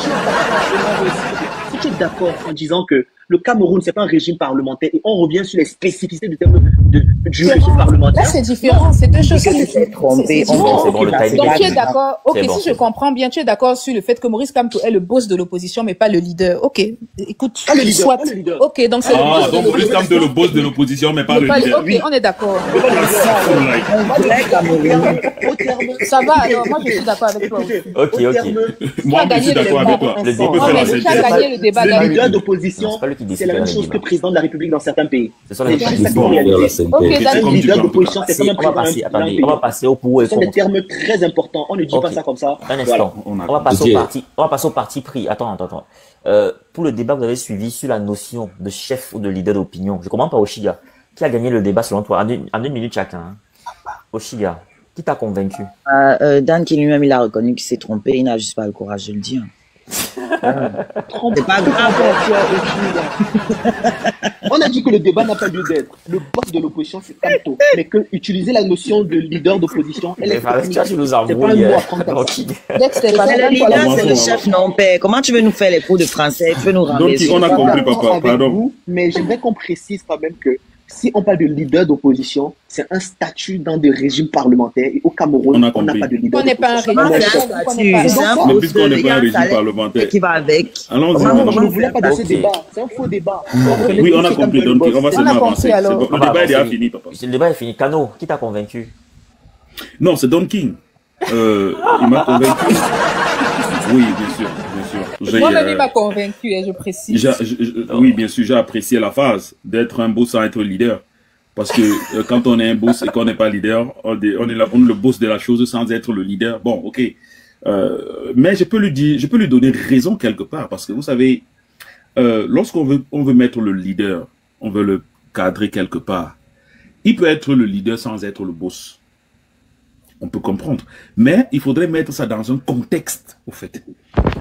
tu es d'accord en disant que le Cameroun, c'est pas un régime parlementaire et on revient sur les spécificités du terme du régime parlementaire. Là, c'est différent, c'est deux choses qui sont trompées. Donc, tu es d'accord, ok, si je comprends bien, tu es d'accord sur le fait que Maurice Kamto est le boss de l'opposition, mais pas le leader. Ok, écoute, soit. Ok, donc c'est le boss. Donc Maurice Kamto est le boss de l'opposition, mais pas le leader. Ok, on est d'accord. Ça va, alors moi je suis d'accord avec toi. Ok. Moi, je suis d'accord avec toi. Le débat. Le leader d'opposition, c'est la même chose que le président de la République dans certains pays. C'est juste le leader d'opposition, c'est comme un président. On va passer au pour et contre. Ce sont des termes très importants. On ne dit pas ça comme ça. Un instant. On va passer au parti pris. Attends. Pour le débat que vous avez suivi sur la notion de chef ou de leader d'opinion, je comprends pas Oshiga. Qui a gagné le débat selon toi? En 2 minutes chacun. Oshiga, qui t'a convaincu? Dan qui lui-même il a reconnu qu'il s'est trompé, il n'a juste pas le courage de le dire. C'est pas grave. On a dit que le débat n'a pas lieu d'être. Le boss de l'opposition, c'est Kamto. Mais que utiliser la notion de leader d'opposition, elle est c'est pas un mot à prendre. C'est le leader, c'est le chef non père. Comment tu veux nous faire les cours de français? Tu veux nous ramener? Donc, on a compris, papa. Pardon. Mais j'aimerais qu'on précise quand même que si on parle de leader d'opposition, c'est un statut dans des régimes parlementaires. Et au Cameroun, on n'a pas de leader. On n'est pas un régime. Mais puisqu'on n'est pas un régime parlementaire. Qui va avec. Allons-y. Je ne voulais pas de ce débat. C'est un faux débat. Oui, on a compris. Donc, on va seulement avancer. Le débat est déjà fini, papa. Le débat est fini. Kano, qui t'a convaincu? Non, c'est Don King. Il m'a convaincu. Oui, bien sûr. Moi-même, il m'a convaincu, je précise. Oui, bien sûr, j'ai apprécié la phase d'être un boss sans être leader. Parce que quand on est un boss et qu'on n'est pas leader, on est le boss de la chose sans être le leader. Bon, ok. Mais je peux lui donner raison quelque part. Parce que vous savez, lorsqu'on veut mettre le leader, on veut le cadrer quelque part. Il peut être le leader sans être le boss. On peut comprendre. Mais il faudrait mettre ça dans un contexte, au fait.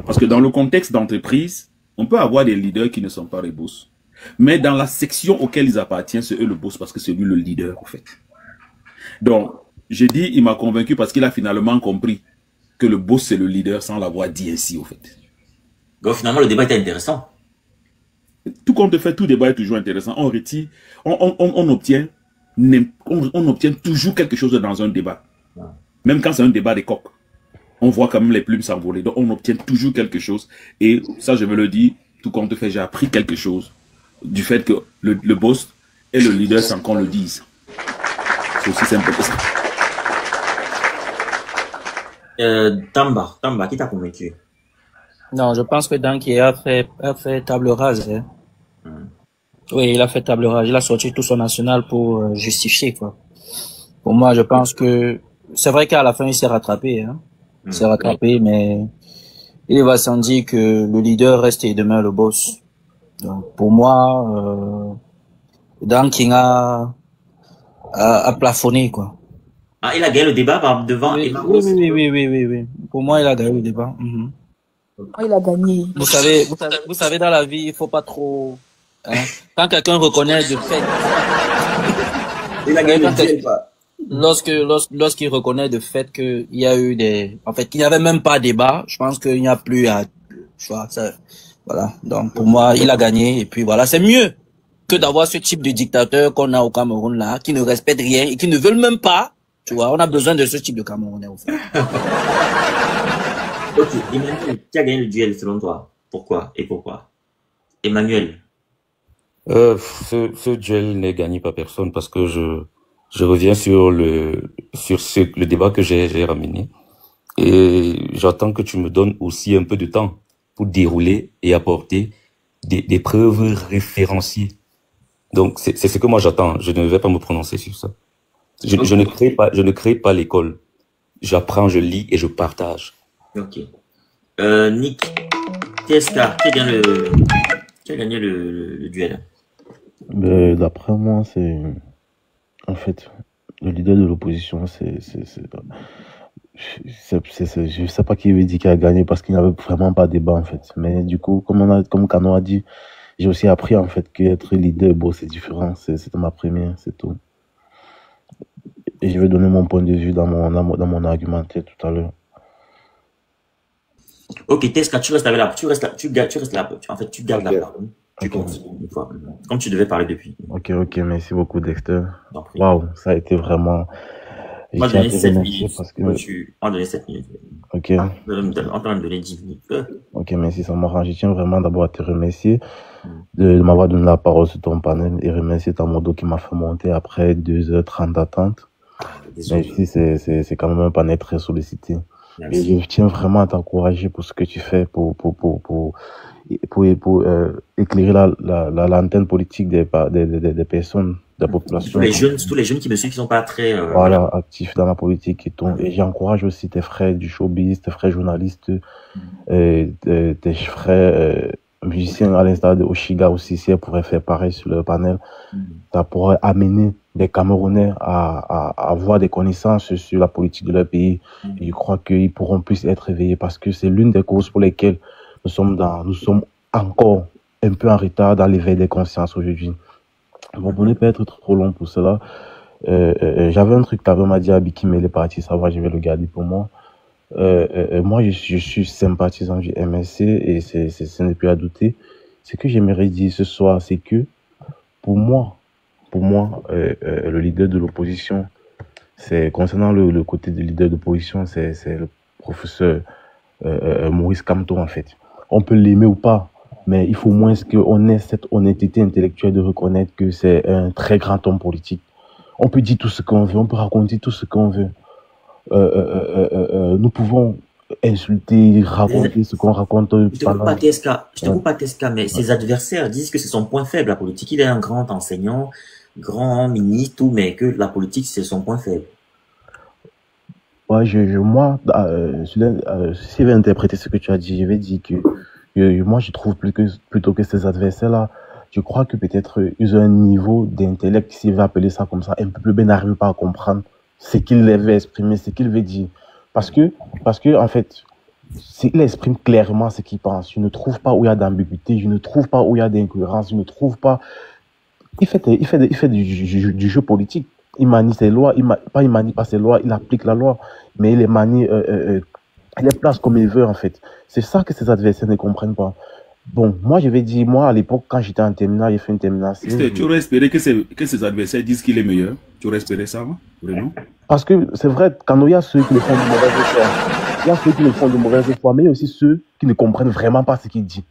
Parce que dans le contexte d'entreprise, on peut avoir des leaders qui ne sont pas les boss. Mais dans la section auquel ils appartiennent, c'est eux le boss parce que c'est lui le leader, au fait. Donc, j'ai dit, il m'a convaincu parce qu'il a finalement compris que le boss, c'est le leader sans l'avoir dit ainsi, au fait. Donc, finalement, le débat était intéressant. Tout compte fait, tout débat est toujours intéressant. On retire, on obtient toujours quelque chose dans un débat. Même quand c'est un débat des coqs, on voit quand même les plumes s'envoler. Donc, on obtient toujours quelque chose. Et ça, je me le dis, tout compte fait, j'ai appris quelque chose du fait que le boss est le leader sans qu'on le dise. C'est aussi simple que ça. Tamba, qui t'a convaincu? Non, je pense que Danky a fait table rase. Hein. Oui, il a fait table rase. Il a sorti tout son national pour justifier, quoi. Pour moi, je pense que c'est vrai qu'à la fin, il s'est rattrapé. Hein. Il s'est rattrapé, mais il va sans dire que le leader reste et demeure le boss. Donc, pour moi, Danky a plafonné, quoi. Ah, il a gagné le débat devant Emma Rose. Oui. Pour moi, il a gagné le débat. Il a gagné. Vous savez, dans la vie, il faut pas trop, hein. Quand quelqu'un reconnaît de fait. Il a gagné le débat. Lorsqu'il reconnaît de fait qu'il y a eu qu'il n'y avait même pas débat, je pense qu'il n'y a plus à, voilà. Donc, pour moi, il a gagné, et puis voilà, c'est mieux que d'avoir ce type de dictateur qu'on a au Cameroun là, qui ne respecte rien et qui ne veulent même pas, tu vois, on a besoin de ce type de Camerounais, au fait. Ok, Emmanuel, qui a gagné le duel selon toi? Pourquoi et pourquoi? Emmanuel. Ce duel n'est gagné par personne parce que je reviens sur le débat que j'ai ramené et j'attends que tu me donnes aussi un peu de temps pour dérouler et apporter des preuves référenciées. Donc c'est ce que moi j'attends. Je ne vais pas me prononcer sur ça. Je ne crée pas l'école. J'apprends, je lis et je partage. Ok. Nick, TSK, qui a gagné le duel? D'après moi, c'est en fait le leader de l'opposition. Je sais pas qui veut dire qu'il a gagné parce qu'il n'y avait vraiment pas de débat en fait. Mais du coup, comme Kano a dit, j'ai aussi appris en fait qu'être leader, bon, c'est différent. C'est ma première, c'est tout. Et je vais donner mon point de vue dans mon argumentaire tout à l'heure. Ok, Teska, tu restes là. Tu restes là. En fait, tu gardes la parole. Tu continues une fois. Comme tu devais parler depuis. Ok, merci beaucoup, Dexter. Waouh, ça a été vraiment. On va donner 7 minutes. Parce que... On va donner 7 minutes. Ok. On va donner 10 minutes. Ok, merci, ça m'arrange. Je tiens vraiment d'abord à te remercier de m'avoir donné la parole sur ton panel et remercier Tamodo qui m'a fait monter après 2h30 d'attente. Mais ici, c'est quand même un panel très sollicité. Merci. Et je tiens vraiment à t'encourager pour ce que tu fais pour éclairer la lanterne politique des personnes, de la population. Tous les jeunes qui me suivent qui sont pas très voilà, actifs dans la politique et tout. Et j'encourage aussi tes frères du showbiz, tes frères journalistes, tes frères musiciens à l'instar de Oshiga aussi, si elle pourrait faire pareil sur le panel. Ça pourrait amener des Camerounais à avoir des connaissances sur la politique de leur pays. Et je crois qu'ils pourront plus être éveillés parce que c'est l'une des causes pour lesquelles nous sommes encore un peu en retard dans l'éveil des consciences aujourd'hui. Bon, pour ne pas être trop long pour cela, j'avais un truc qu'avait m'a dit à Biki, mais il est parti, ça va, je vais le garder pour moi. Moi, je suis sympathisant du MSC et ce n'est plus à douter. Ce que j'aimerais dire ce soir, c'est que pour moi, le leader de l'opposition, c'est concernant le côté du leader d'opposition, c'est le professeur Maurice Kamto en fait. On peut l'aimer ou pas, mais il faut au moins qu'on ait cette honnêteté intellectuelle de reconnaître que c'est un très grand homme politique. On peut dire tout ce qu'on veut, on peut raconter tout ce qu'on veut. nous pouvons insulter, raconter ce qu'on raconte. Je te coupe pas, TSK, mais ses adversaires disent que c'est son point faible, la politique. Il est un grand enseignant, grand ministre, tout, mais que la politique, c'est son point faible. Ouais, moi, si je vais interpréter ce que tu as dit, je vais dire que moi, je trouve plutôt que ces adversaires-là, je crois que peut-être ils ont un niveau d'intellect, s'il veut appeler ça comme ça, un peu plus bien, n'arrive pas à comprendre ce qu'il veut exprimer, ce qu'il veut dire. Parce que, en fait, il exprime clairement ce qu'il pense. Je ne trouve pas où il y a d'ambiguïté, je ne trouve pas où il y a d'incohérence, je ne trouve pas. Il fait du jeu politique. Il manie ses lois, il manie pas ses lois, il applique la loi, mais il les manie, il les place comme il veut, en fait. C'est ça que ses adversaires ne comprennent pas. Bon, moi, je vais dire, moi, à l'époque, quand j'étais en terminale, j'ai fait une terminale. Tu aurais espéré que ses adversaires disent qu'il est meilleur? Tu aurais espéré ça, vraiment? Parce que c'est vrai, quand il y a ceux qui le font de mauvaise foi, il y a ceux qui le font de mauvaise foi, mais il y a aussi ceux qui ne comprennent vraiment pas ce qu'il dit.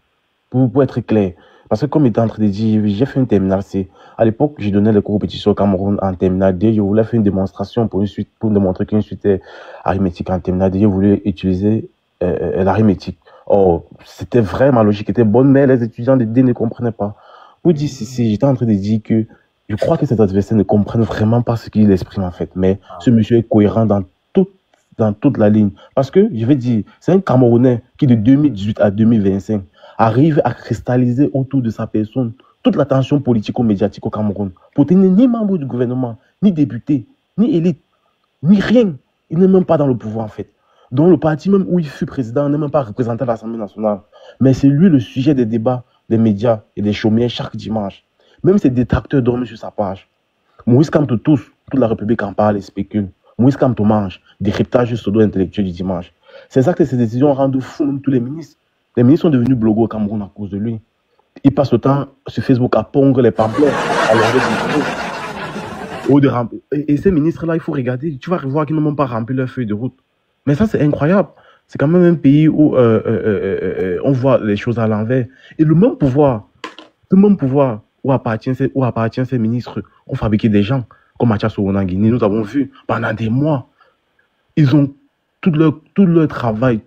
Pour être clair. Parce que comme il était en train de dire, j'ai fait une terminale C. À l'époque, j'ai donné les cours répétitions au Cameroun en terminale D. Je voulais faire une démonstration pour démontrer qu'une suite est arithmétique en terminale D. Je voulais utiliser l'arithmétique. Oh, c'était vraiment logique, c'était bonne, mais les étudiants de D ne comprenaient pas. Pour dire si j'étais en train de dire que je crois que cet adversaire ne comprenne vraiment pas ce qu'il exprime en fait. Mais ce monsieur est cohérent dans toute la ligne. Parce que, je vais dire, c'est un Camerounais qui de 2018 à 2025 arrive à cristalliser autour de sa personne toute l'attention politico-médiatique au Cameroun. Pour tenir ni membre du gouvernement, ni député, ni élite, ni rien. Il n'est même pas dans le pouvoir en fait. Donc le parti même où il fut président n'est même pas représenté à l'Assemblée nationale. Mais c'est lui le sujet des débats des médias et des chaumières chaque dimanche. Même ses détracteurs dorment sur sa page. Moïse Kamto toute la République en parle et spécule. Moïse Kamto mange, décryptage pseudo-intellectuel du dimanche. C'est ça que ces décisions rendent fou même tous les ministres. Les ministres sont devenus blogueurs au Cameroun à cause de lui. Ils passent le temps sur Facebook à pondre les pamphlets, à leur et ces ministres-là, il faut regarder. Tu vas voir qu'ils n'ont même pas rempli leur feuille de route. Mais ça, c'est incroyable. C'est quand même un pays où on voit les choses à l'envers. Et le même pouvoir où appartient ces ministres ont fabriqué des gens comme Mathias Ouonanguini. Nous avons vu pendant des mois, ils ont tout leur travail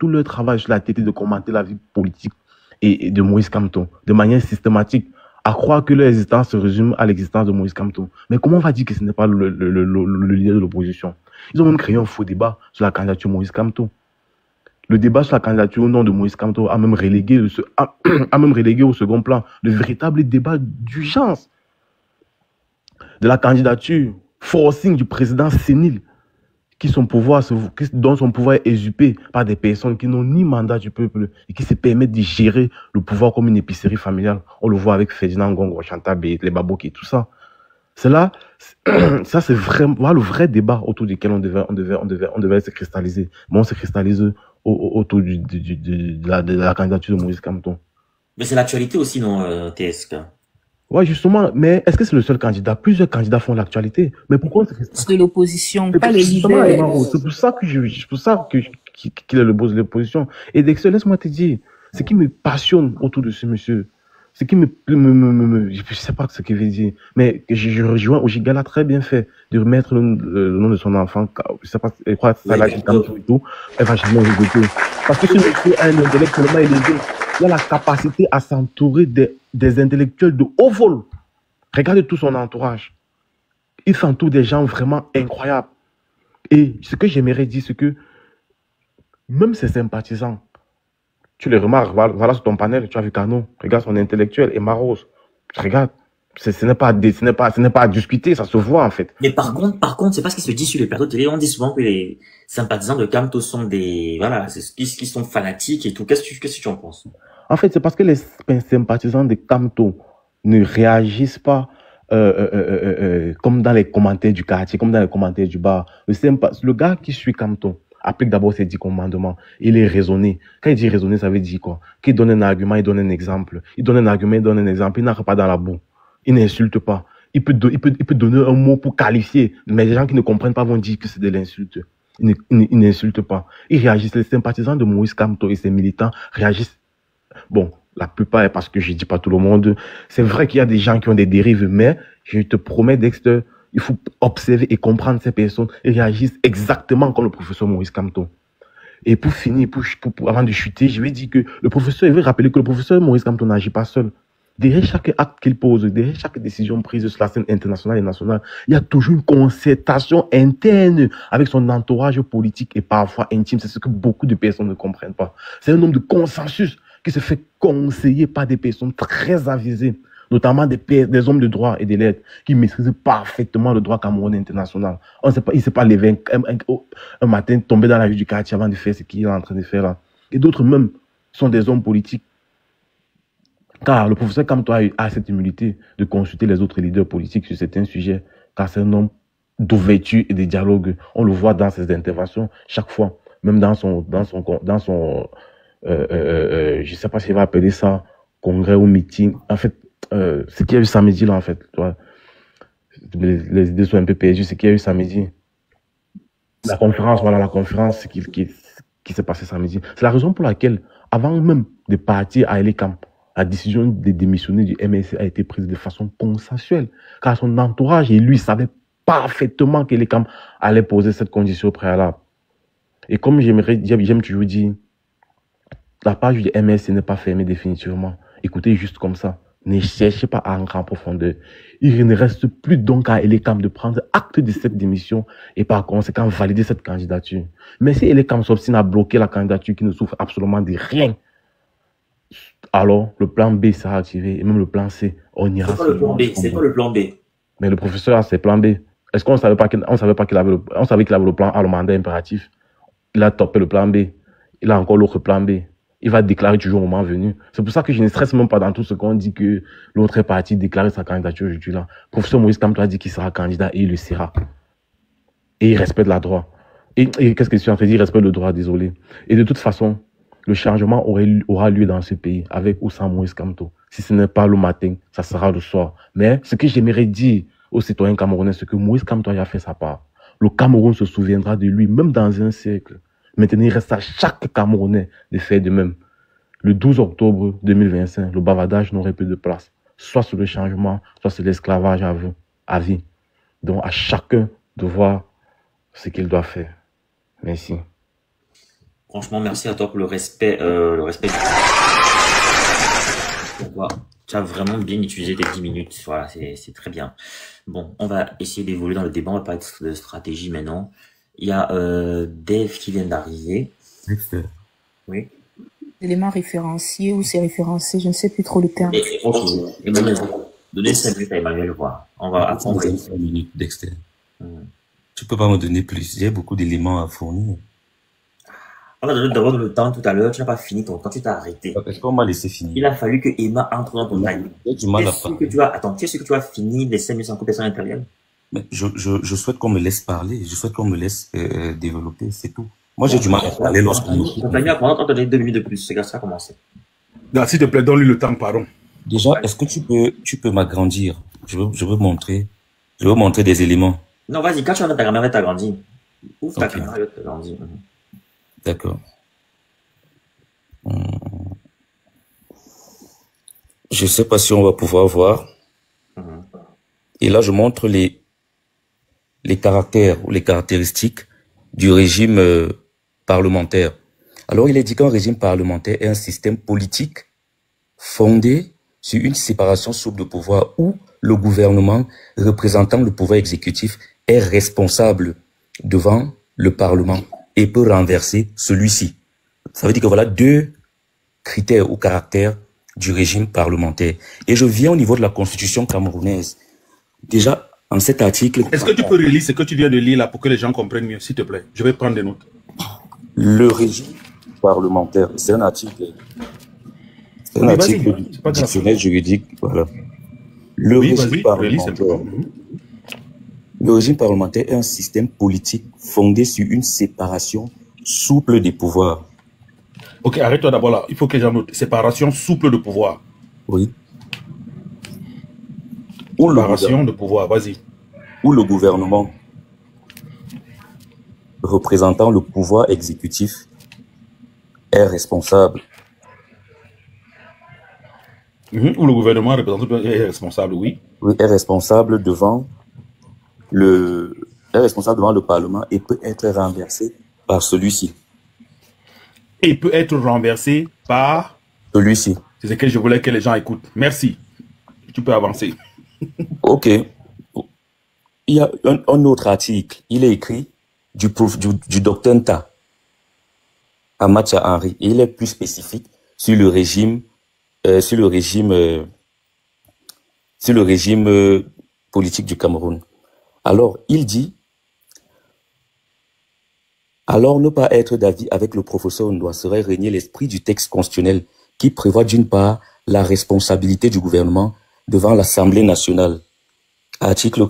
sur la tête de commenter la vie politique et de Moïse Kamto de manière systématique, à croire que leur existence se résume à l'existence de Moïse Kamto. Mais comment on va dire que ce n'est pas le leader de l'opposition? Ils ont même créé un faux débat sur la candidature de Moïse Kamto. Le débat sur la candidature au nom de Moïse Kamto a même relégué au second plan le véritable débat d'urgence de la candidature, forcing du président sénile, dont son pouvoir est usurpé par des personnes qui n'ont ni mandat du peuple et qui se permettent de gérer le pouvoir comme une épicerie familiale. On le voit avec Ferdinand Ngongo, Chantal Bey, les Babouki et tout ça. Ça c'est vraiment le vrai débat autour duquel on devait se cristalliser. Mais on se cristallise autour de la candidature de Moïse Kamto. Mais c'est l'actualité aussi, non, TSK? Ouais, justement, mais est-ce que c'est le seul candidat? Plusieurs candidats font l'actualité. Mais pourquoi c'est de l'opposition, pas les leaders. C'est pour ça qu'il est le boss de l'opposition. Et Dexter, laisse-moi te dire, ce qui me passionne autour de ce monsieur, ce qui je sais pas ce qu'il veut dire, mais je rejoins Ojigal a très bien fait de remettre le nom de son enfant, je sais pas, je crois que ça l'a dit et tout, elle va jamais regretter. Parce que ce monsieur a un intellect tellement élevé, il a la capacité à s'entourer des intellectuels de haut vol. Regardez tout son entourage. Il s'entoure des gens vraiment incroyables. Et ce que j'aimerais dire, c'est que même ses sympathisants, tu les remarques, voilà sur ton panel, tu as vu Kano, regarde son intellectuel, et Maros, regarde, ce n'est pas à discuter, ça se voit en fait. Mais par contre, c'est pas ce qui se dit sur les plateaux de télé, on dit souvent que les sympathisants de Kamto sont qui sont fanatiques et tout. Qu'est-ce que tu en penses? En fait, c'est parce que les sympathisants de Kamto ne réagissent pas comme dans les commentaires du quartier, comme dans les commentaires du bar. Le gars qui suit Kamto applique d'abord ses 10 commandements. Il est raisonné. Quand il dit raisonné, ça veut dire quoi? Qu'il donne un argument, il donne un exemple. Il donne un argument, il donne un exemple. Il n'arrive pas dans la boue. Il n'insulte pas. Il peut donner un mot pour qualifier. Mais les gens qui ne comprennent pas vont dire que c'est de l'insulte. Il n'insulte pas. Ils réagissent. Les sympathisants de Moïse Kamto et ses militants réagissent. Bon, la plupart, parce que je dis pas tout le monde. C'est vrai qu'il y a des gens qui ont des dérives, mais je te promets, Dexter, Il faut observer et comprendre ces personnes et réagir exactement comme le professeur Maurice Kamto. Et pour finir, avant de chuter, je vais dire que le professeur, il veut rappeler que le professeur Maurice Kamto n'agit pas seul. Derrière chaque acte qu'il pose, derrière chaque décision prise sur la scène internationale et nationale, il y a toujours une concertation interne avec son entourage politique et parfois intime. C'est ce que beaucoup de personnes ne comprennent pas. C'est un homme de consensus qui se fait conseiller par des personnes très avisées, notamment des hommes de droit et des lettres qui maîtrisent parfaitement le droit camerounais international. Il ne s'est pas levé un matin, tombé dans la rue du quartier avant de faire ce qu'il est en train de faire là. Et d'autres même sont des hommes politiques. Car le professeur Kamto a cette humilité de consulter les autres leaders politiques sur certains sujets, car c'est un homme d'ouverture et de dialogue. On le voit dans ses interventions chaque fois, même dans son je ne sais pas s'il va appeler ça congrès ou meeting. En fait, ce qu'il y a eu samedi là, en fait, tu vois, les idées sont un peu perdues. Ce qu'il y a eu samedi, la conférence, voilà, la conférence qui s'est passée samedi. C'est la raison pour laquelle, avant même de partir à Elikam, la décision de démissionner du MSC a été prise de façon consensuelle, car son entourage et lui savaient parfaitement qu'Elikam allait poser cette condition préalable. Et comme j'aime toujours dire, la page du MSC n'est pas fermée définitivement. Écoutez juste comme ça. Ne cherchez pas à entrer en profondeur. Il ne reste plus donc à Elikam de prendre acte de cette démission et par conséquent valider cette candidature. Mais si Elikam s'obstine à bloquer la candidature qui ne souffre absolument de rien, alors le plan B sera activé et même le plan C, on ira. C'est pas le plan B, c'est pas le plan B. Mais le professeur a ses plans B. Est-ce qu'on savait pas qu'il avait on savait qu'il avait le plan A, le mandat impératif. Il a topé le plan B. Il a encore l'autre plan B. Il va déclarer toujours au moment venu. C'est pour ça que je ne stresse même pas dans tout ce qu'on dit que l'autre parti déclare sa candidature aujourd'hui là. Le professeur Maurice Kamto a dit qu'il sera candidat et il le sera. Et il respecte la droit. Et qu'est-ce que je suis en train de dire? Il respecte le droit, désolé. Et de toute façon, le changement aura lieu dans ce pays, avec ou sans Maurice Kamto. Si ce n'est pas le matin, ça sera le soir. Mais ce que j'aimerais dire aux citoyens camerounais, c'est que Maurice Kamto a fait sa part. Le Cameroun se souviendra de lui, même dans un siècle. Maintenant, il reste à chaque Camerounais de faire de même. Le 12 octobre 2025, le bavardage n'aurait plus de place. Soit sur le changement, soit sur l'esclavage à vie. Donc, à chacun de voir ce qu'il doit faire. Merci. Franchement, merci à toi pour le respect. Tu as vraiment bien utilisé tes 10 minutes. Voilà, c'est très bien. Bon, on va essayer d'évoluer dans le débat. On va parler de stratégie maintenant. Il y a Dave qui vient d'arriver. Oui. Élément référencié ou c'est référencé, je ne sais plus trop le terme. Emmanuel, donnez 5 minutes à Emmanuel voir. On va attendre 5 minutes, Dexter. Tu peux pas me donner plus. J'ai beaucoup d'éléments à fournir. On a donné d'abord le temps tout à l'heure. Tu n'as pas fini ton temps, tu t'es arrêté. Est-ce qu'on m'a laissé finir? Il a fallu que Emma entre dans ton time. Attends, tu es sûr que tu as fini les 5 minutes sans couper son interview? Mais je souhaite qu'on me laisse parler. Je souhaite qu'on me laisse développer, c'est tout. Moi, j'ai du mal à parler lorsque nous... On va donner 2 minutes de plus. C'est grâce à ça commencer. S'il te plaît, donne-lui le temps, pardon. Déjà, est-ce que tu peux m'agrandir? Je veux montrer des éléments. Non, vas-y, quand tu vas ta caméra, t'agrandir. Ouvre ta caméra, t'agrandir. D'accord. Je sais pas si on va pouvoir voir. Et là, je montre les caractères ou les caractéristiques du régime parlementaire. Alors, il est dit qu'un régime parlementaire est un système politique fondé sur une séparation souple de pouvoir où le gouvernement représentant le pouvoir exécutif est responsable devant le Parlement et peut renverser celui-ci. Ça veut dire que voilà 2 critères ou caractères du régime parlementaire. Et je viens au niveau de la constitution camerounaise. Déjà, en cet article... Est-ce que tu peux relire ce que tu viens de lire là pour que les gens comprennent mieux, s'il te plaît? Je vais prendre des notes. Le régime parlementaire, c'est un article... C'est un article du dictionnaire juridique, voilà. Le régime parlementaire est un système politique fondé sur une séparation souple des pouvoirs. Ok, arrête-toi d'abord là. Il faut que j'en note. Séparation souple de pouvoir. Oui. Séparation de pouvoir, vas-y. Où le gouvernement représentant le pouvoir exécutif est responsable. Où le gouvernement représentant est responsable, oui. Oui, est responsable devant est responsable devant le Parlement et peut être renversé par celui-ci. Et peut être renversé par celui-ci. C'est ce que je voulais que les gens écoutent. Merci. Tu peux avancer. Ok. Il y a un autre article. Il est écrit du docteur Nta, Amacha Henry. Et il est plus spécifique sur le régime, politique du Cameroun. Alors, il dit, alors ne pas être d'avis avec le professeur Ndoa serait régner l'esprit du texte constitutionnel qui prévoit d'une part la responsabilité du gouvernement devant l'Assemblée nationale. Article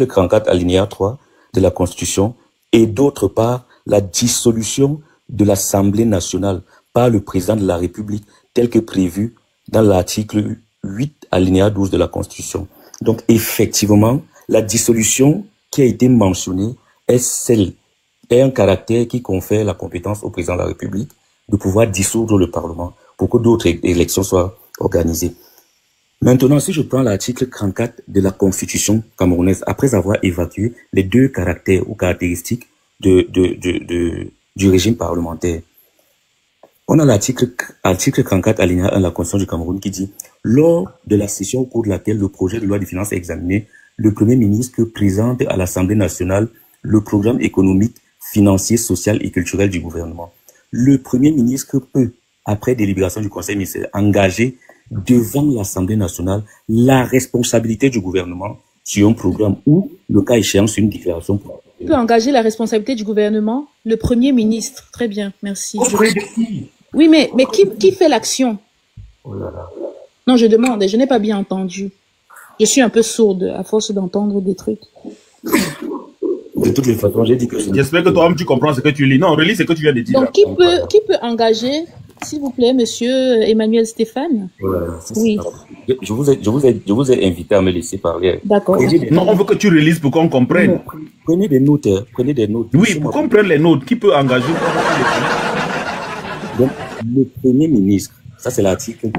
34 alinéa 3 de la Constitution et d'autre part la dissolution de l'Assemblée nationale par le président de la République tel que prévu dans l'article 8 alinéa 12 de la Constitution. Donc effectivement, la dissolution qui a été mentionnée est un caractère qui confère la compétence au président de la République de pouvoir dissoudre le Parlement pour que d'autres élections soient organisées. Maintenant, si je prends l'article 34 de la Constitution camerounaise, après avoir évacué les deux caractères ou caractéristiques du régime parlementaire, on a l'article 34 alinéa 1 de la Constitution du Cameroun qui dit « Lors de la session au cours de laquelle le projet de loi de finances est examiné, le Premier ministre présente à l'Assemblée nationale le programme économique, financier, social et culturel du gouvernement. Le Premier ministre peut, après délibération du Conseil ministériel, engager devant l'Assemblée nationale la responsabilité du gouvernement sur un programme ou, le cas échéant, sur une déclaration. Il peut engager la responsabilité du gouvernement, le Premier ministre. Très bien, merci. Oui, mais qui fait l'action? Oh là là. Non, je demande, je n'ai pas bien entendu. Je suis un peu sourde à force d'entendre des trucs. De toutes les façons, j'ai dit que... J'espère que toi-même tu comprends ce que tu lis. Non, relis ce que tu viens de dire. Donc, qui peut engager, s'il vous plaît, monsieur Emmanuel Stéphane? Voilà, oui. Je vous ai invité à me laisser parler. D'accord. Non, on veut que tu relises pour qu'on comprenne. Prenez des notes, prenez des notes. Oui, pour qu'on prenne les notes, qui peut engager? Donc, le Premier ministre, ça c'est l'article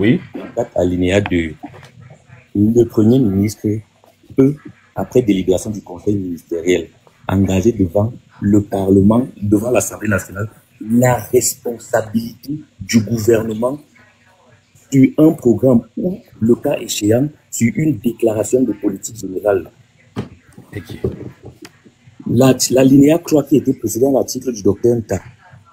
4 alinéa 2. Le Premier ministre peut, après délibération du Conseil ministériel, engager devant le Parlement, devant l'Assemblée nationale, la responsabilité du gouvernement sur un programme ou, le cas échéant, sur une déclaration de politique générale. L'alinéa 3 qui était précédent à l'article du docteur Nta,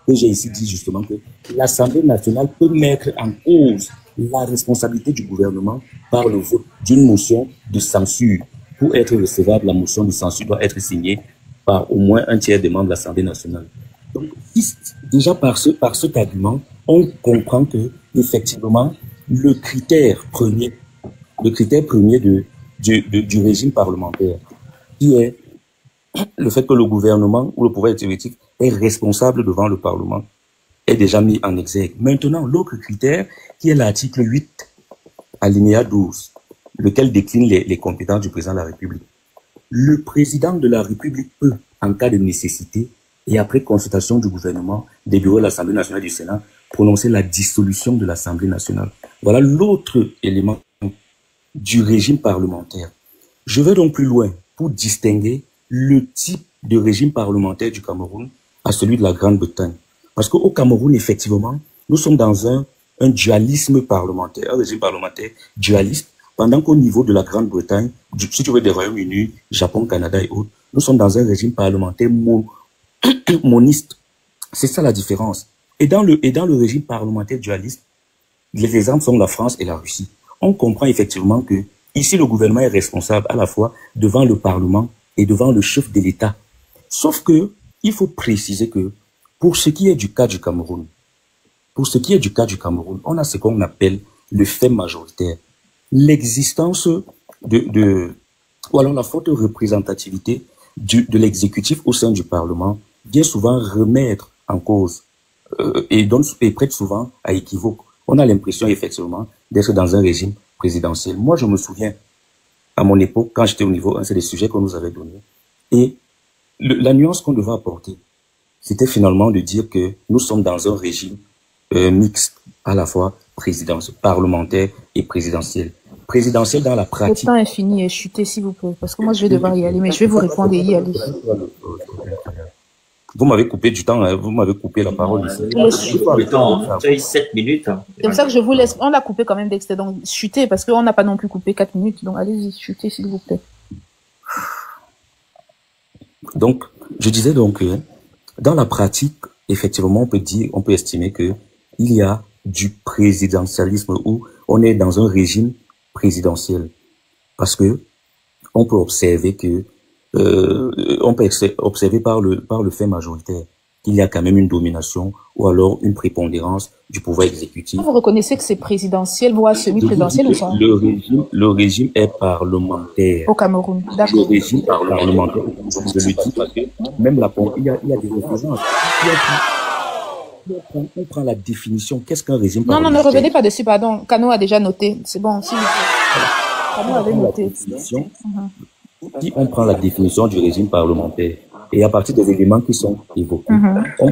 que j'ai ici dit justement que l'Assemblée nationale peut mettre en cause la responsabilité du gouvernement par le vote d'une motion de censure. Pour être recevable, la motion de censure doit être signée par au moins un tiers des membres de l'Assemblée nationale. Donc, déjà par cet argument, on comprend que, effectivement, le critère premier du régime parlementaire, qui est le fait que le gouvernement ou le pouvoir exécutif est responsable devant le Parlement, est déjà mis en exergue. Maintenant, l'autre critère, qui est l'article 8, alinéa 12, lequel décline les compétences du président de la République. Le président de la République peut, en cas de nécessité, et après consultation du gouvernement, des bureaux de l'Assemblée nationale du Sénat, prononcer la dissolution de l'Assemblée nationale. Voilà l'autre élément du régime parlementaire. Je vais donc plus loin pour distinguer le type de régime parlementaire du Cameroun à celui de la Grande-Bretagne. Parce qu'au Cameroun, effectivement, nous sommes dans un dualisme parlementaire, un régime parlementaire dualiste, pendant qu'au niveau de la Grande-Bretagne, si tu veux des Royaumes-Unis, Japon, Canada et autres, nous sommes dans un régime parlementaire moniste. C'est ça la différence. Et dans le régime parlementaire dualiste, les exemples sont la France et la Russie. On comprend effectivement que ici le gouvernement est responsable à la fois devant le Parlement et devant le chef de l'État. Sauf que il faut préciser que pour ce qui est du cas du Cameroun, on a ce qu'on appelle le fait majoritaire. L'existence ou alors la forte représentativité de l'exécutif au sein du Parlement vient souvent remettre en cause et prête souvent à équivoque. On a l'impression effectivement d'être dans un régime présidentiel. Moi, je me souviens, à mon époque, quand j'étais au niveau 1, c'est des sujets qu'on nous avait donnés. Et la nuance qu'on devait apporter, c'était finalement de dire que nous sommes dans un régime mixte, à la fois parlementaire et présidentiel. présidentielle dans la pratique. Le temps est fini et chuté, s'il vous plaît, parce que moi je vais devoir y aller, mais je vais vous répondre et y aller. Vous m'avez coupé du temps, hein, vous m'avez coupé la parole ici. Le temps, tu as eu 7 minutes. C'est pour ça que je vous laisse. On l'a coupé quand même Dexter, donc chutez, parce qu'on n'a pas non plus coupé 4 minutes, donc allez-y, chutez s'il vous plaît. Donc, je disais donc que dans la pratique, effectivement, on peut estimer que il y a du présidentialisme où on est dans un régime présidentiel. Parce que on peut observer que par le fait majoritaire qu'il y a quand même une domination ou alors une prépondérance du pouvoir exécutif. Vous reconnaissez que c'est présidentiel, voire semi-présidentiel ou pas? Le régime est parlementaire. Au Cameroun, d'accord. Le régime parlementaire, je le dis parce que même il y a des références. On prend la définition. Qu'est-ce qu'un régime parlementaire? Non, ne revenez pas dessus, pardon. Cano a déjà noté. C'est bon, s'il vous plaît. Cano avait noté. Si on prend la définition du régime parlementaire et à partir des éléments qui sont évoqués, on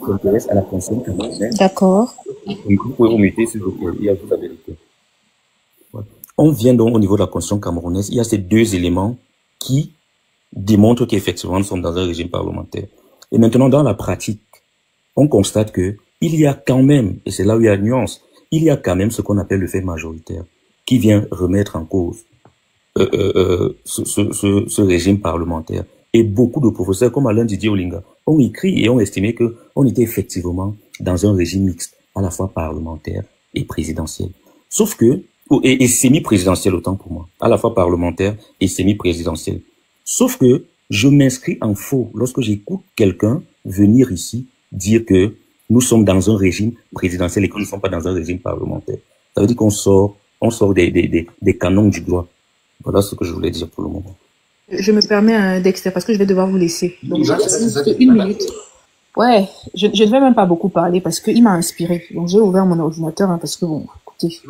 s'intéresse à la fonction camerounaise. D'accord. Vous pouvez remettre sur le il y a vous la vérité. On vient donc au niveau de la constitution camerounaise, il y a ces deux éléments qui démontrent qu'effectivement nous sommes dans un régime parlementaire. Et maintenant, dans la pratique, on constate que il y a quand même, et c'est là où il y a une nuance, il y a quand même ce qu'on appelle le fait majoritaire qui vient remettre en cause ce régime parlementaire. Et beaucoup de professeurs, comme Alain Didier Olinga, ont écrit et ont estimé que on était effectivement dans un régime mixte, à la fois parlementaire et présidentiel. Sauf que, et semi-présidentiel autant pour moi, à la fois parlementaire et semi-présidentiel. Sauf que je m'inscris en faux lorsque j'écoute quelqu'un venir ici dire que nous sommes dans un régime présidentiel et que nous ne sommes pas dans un régime parlementaire. Ça veut dire qu'on sort des canons du droit. Voilà ce que je voulais dire pour le moment. Je me permets, Dexter, parce que je vais devoir vous laisser. Donc, une minute. Ouais, je ne vais même pas beaucoup parler parce qu'il m'a inspiré. Donc, j'ai ouvert mon ordinateur, hein, parce que bon, écoutez.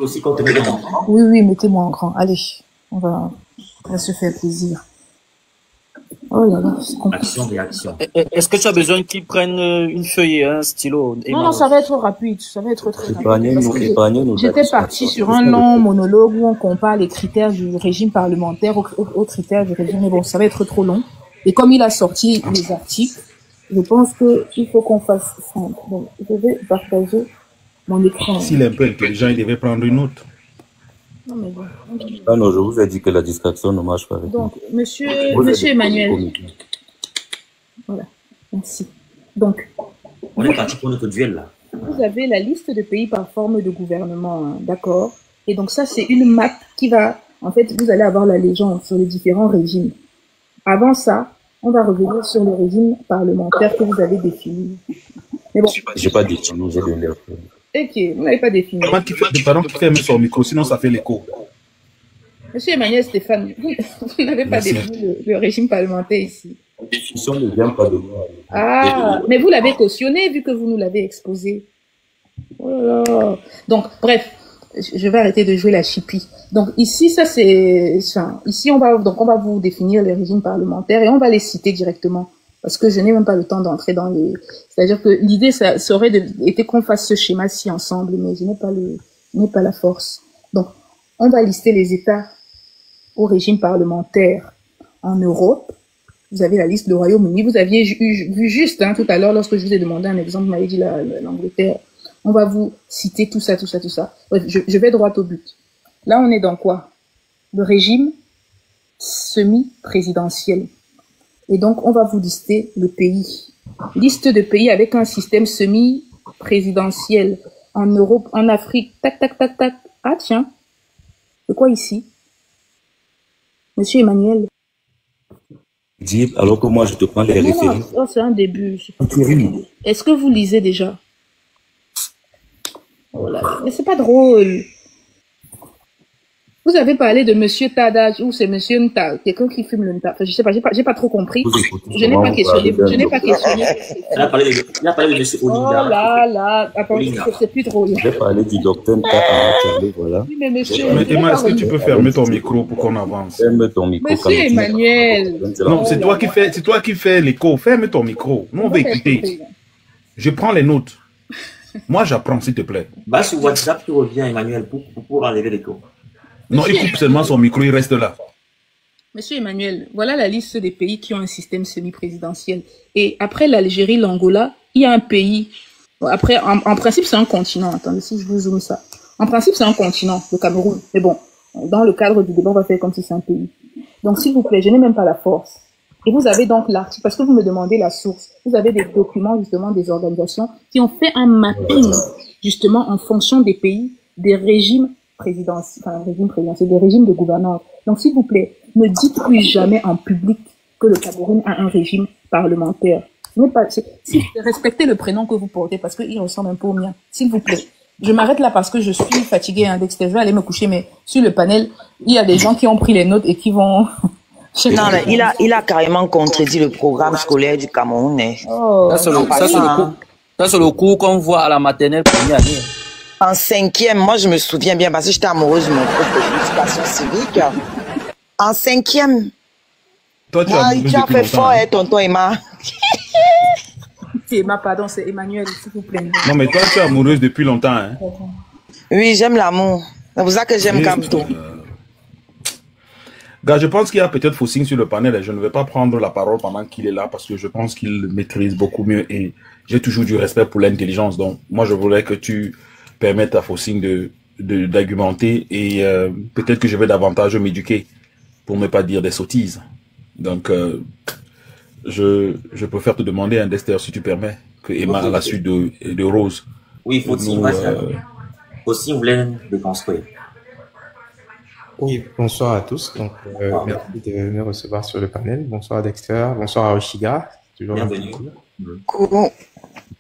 Oui, mettez-moi en grand. Allez, on va se faire plaisir. Oh là là, c'est compliqué. Action, réaction. Est-ce que tu as besoin qu'ils prennent une feuille et un stylo? Non, ça va être rapide. Ça va être très rapide. Épargnez-nous. J'étais partie sur un long monologue où on compare les critères du régime parlementaire aux critères du régime. Mais bon, ça va être trop long. Et comme il a sorti les articles, je pense qu'il faut qu'on fasse simple. Donc, je vais partager mon écran. S'il est un peu intelligent, il devait prendre une note. Non, mais bon. Ah non, je vous ai dit que la distraction ne marche pas. Donc, monsieur Emmanuel. Voilà, merci. Donc, on est parti pour notre duel là. Vous avez la liste de pays par forme de gouvernement, hein, d'accord? Et donc ça, c'est une map qui va, en fait, vous allez avoir la légende sur les différents régimes. Avant ça, on va revenir sur le régime parlementaire que vous avez défini. Mais bon. J'ai pas défini, j'ai donné. Ok, vous n'avez pas défini. Pardon, qui ferme son micro, sinon ça fait l'écho. Monsieur Emmanuel Stéphane, vous n'avez pas défini le régime parlementaire ici. La définition ne vient pas de moi. Ah, mais vous l'avez cautionné vu que vous nous l'avez exposé. Oh là là. Donc, bref, je vais arrêter de jouer la chipie. Donc ici, ça c'est, enfin, ici on va vous définir les régimes parlementaires et on va les citer directement. Parce que je n'ai même pas le temps d'entrer dans les... C'est-à-dire que l'idée, ça aurait été qu'on fasse ce schéma-ci ensemble, mais je n'ai pas la force. Donc, on va lister les États au régime parlementaire en Europe. Vous avez la liste du Royaume-Uni. Vous aviez vu juste, hein, tout à l'heure, lorsque je vous ai demandé un exemple, vous m'avez dit l'Angleterre. On va vous citer tout ça. Bref, je vais droit au but. Là, on est dans quoi? Le régime semi-présidentiel. Et donc, on va vous lister le pays. Liste de pays avec un système semi-présidentiel en Europe, en Afrique. Tac. Ah, tiens. C'est quoi ici? Monsieur Emmanuel. Dis, alors que moi, je te prends les références. Non, c'est un début. Est-ce que vous lisez déjà? Oh là, mais c'est pas drôle. Vous avez parlé de Monsieur Tada, ou c'est Monsieur Nta, quelqu'un qui fume le Nta. Enfin, je sais pas, j'ai pas trop compris. Je n'ai pas questionné. Il a parlé de Monsieur Olinda. Oh là, attendez, c'est plus drôle. Je vais parler du docteur Nta, voilà. Oui, mais monsieur. Mais Emma, est-ce que tu peux fermer ton micro pour qu'on avance? Ferme ton micro. Monsieur Emmanuel. Non, c'est toi qui fais l'écho. Ferme ton micro. Nous, on va écouter. Je prends les notes. Moi, j'apprends, s'il te plaît. Va sur WhatsApp, tu reviens, Emmanuel, pour enlever l'écho. Non, il coupe seulement son micro, il reste là. Monsieur Emmanuel, voilà la liste des pays qui ont un système semi-présidentiel. Et après l'Algérie, l'Angola, il y a un pays. Après, en principe, c'est un continent. Attendez, si je vous zoome ça. En principe, c'est un continent, le Cameroun. Mais bon, dans le cadre du débat, on va faire comme si c'est un pays. Donc, s'il vous plaît, je n'ai même pas la force. Et vous avez donc l'article, parce que vous me demandez la source. Vous avez des documents, justement, des organisations qui ont fait un mapping, justement, en fonction des pays, des régimes présidentiels, des régimes de gouvernance. Donc, s'il vous plaît, ne dites plus jamais en public que le Cameroun a un régime parlementaire. Respectez le prénom que vous portez parce qu'il ressemble un peu au mien. S'il vous plaît. Je m'arrête là parce que je suis fatiguée, Dexter. Je vais aller me coucher, mais sur le panel, il y a des gens qui ont pris les notes et qui vont... Non, mais il a carrément contredit le programme scolaire du Cameroun. Oh, ça, c'est le cours qu'on voit à la maternelle première année. En 5e, moi je me souviens bien parce que j'étais amoureuse de mon prof d'éducation civique. En 5e. Toi, tu as fait fort, tonton Emma. C'est Emma, pardon, c'est Emmanuel, s'il vous plaît. Non, mais toi, tu es amoureuse depuis longtemps. Hein? Oui, j'aime l'amour. C'est pour ça que j'aime Kamto. Gars, je pense qu'il y a peut-être Fossing sur le panel et je ne vais pas prendre la parole pendant qu'il est là parce que je pense qu'il maîtrise beaucoup mieux et j'ai toujours du respect pour l'intelligence. Donc, moi, je voudrais que tu permettes à Fossing d'argumenter et peut-être que je vais davantage m'éduquer pour ne pas dire des sottises. Donc, je préfère te demander, un Dexter, si tu permets, que Emma, à la suite de Rose. Oui, Fossing voulait le construire. Oui, bonsoir à tous. Donc, merci de me recevoir sur le panel. Bonsoir Dexter, bonsoir à Oshiga. Bienvenue.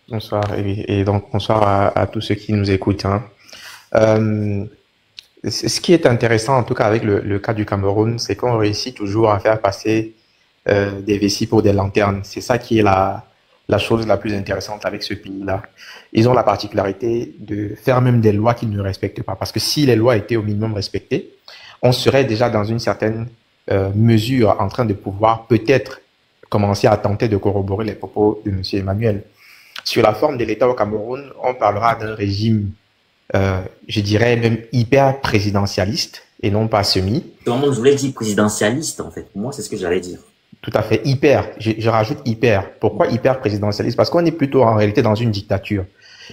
Bonsoir, et donc bonsoir à tous ceux qui nous écoutent. Hein. Ce qui est intéressant, en tout cas avec le cas du Cameroun, c'est qu'on réussit toujours à faire passer des vessies pour des lanternes. C'est ça qui est la chose la plus intéressante avec ce pays-là. Ils ont la particularité de faire même des lois qu'ils ne respectent pas. Parce que si les lois étaient au minimum respectées, on serait déjà dans une certaine mesure en train de pouvoir peut-être commencer à tenter de corroborer les propos de M. Emmanuel. Sur la forme de l'État au Cameroun, on parlera d'un régime, je dirais même hyper présidentialiste et non pas semi. Tout le monde voulait dire présidentialiste en fait. Moi, c'est ce que j'allais dire. Tout à fait, hyper. Je rajoute hyper. Pourquoi hyper présidentialiste? Parce qu'on est plutôt en réalité dans une dictature.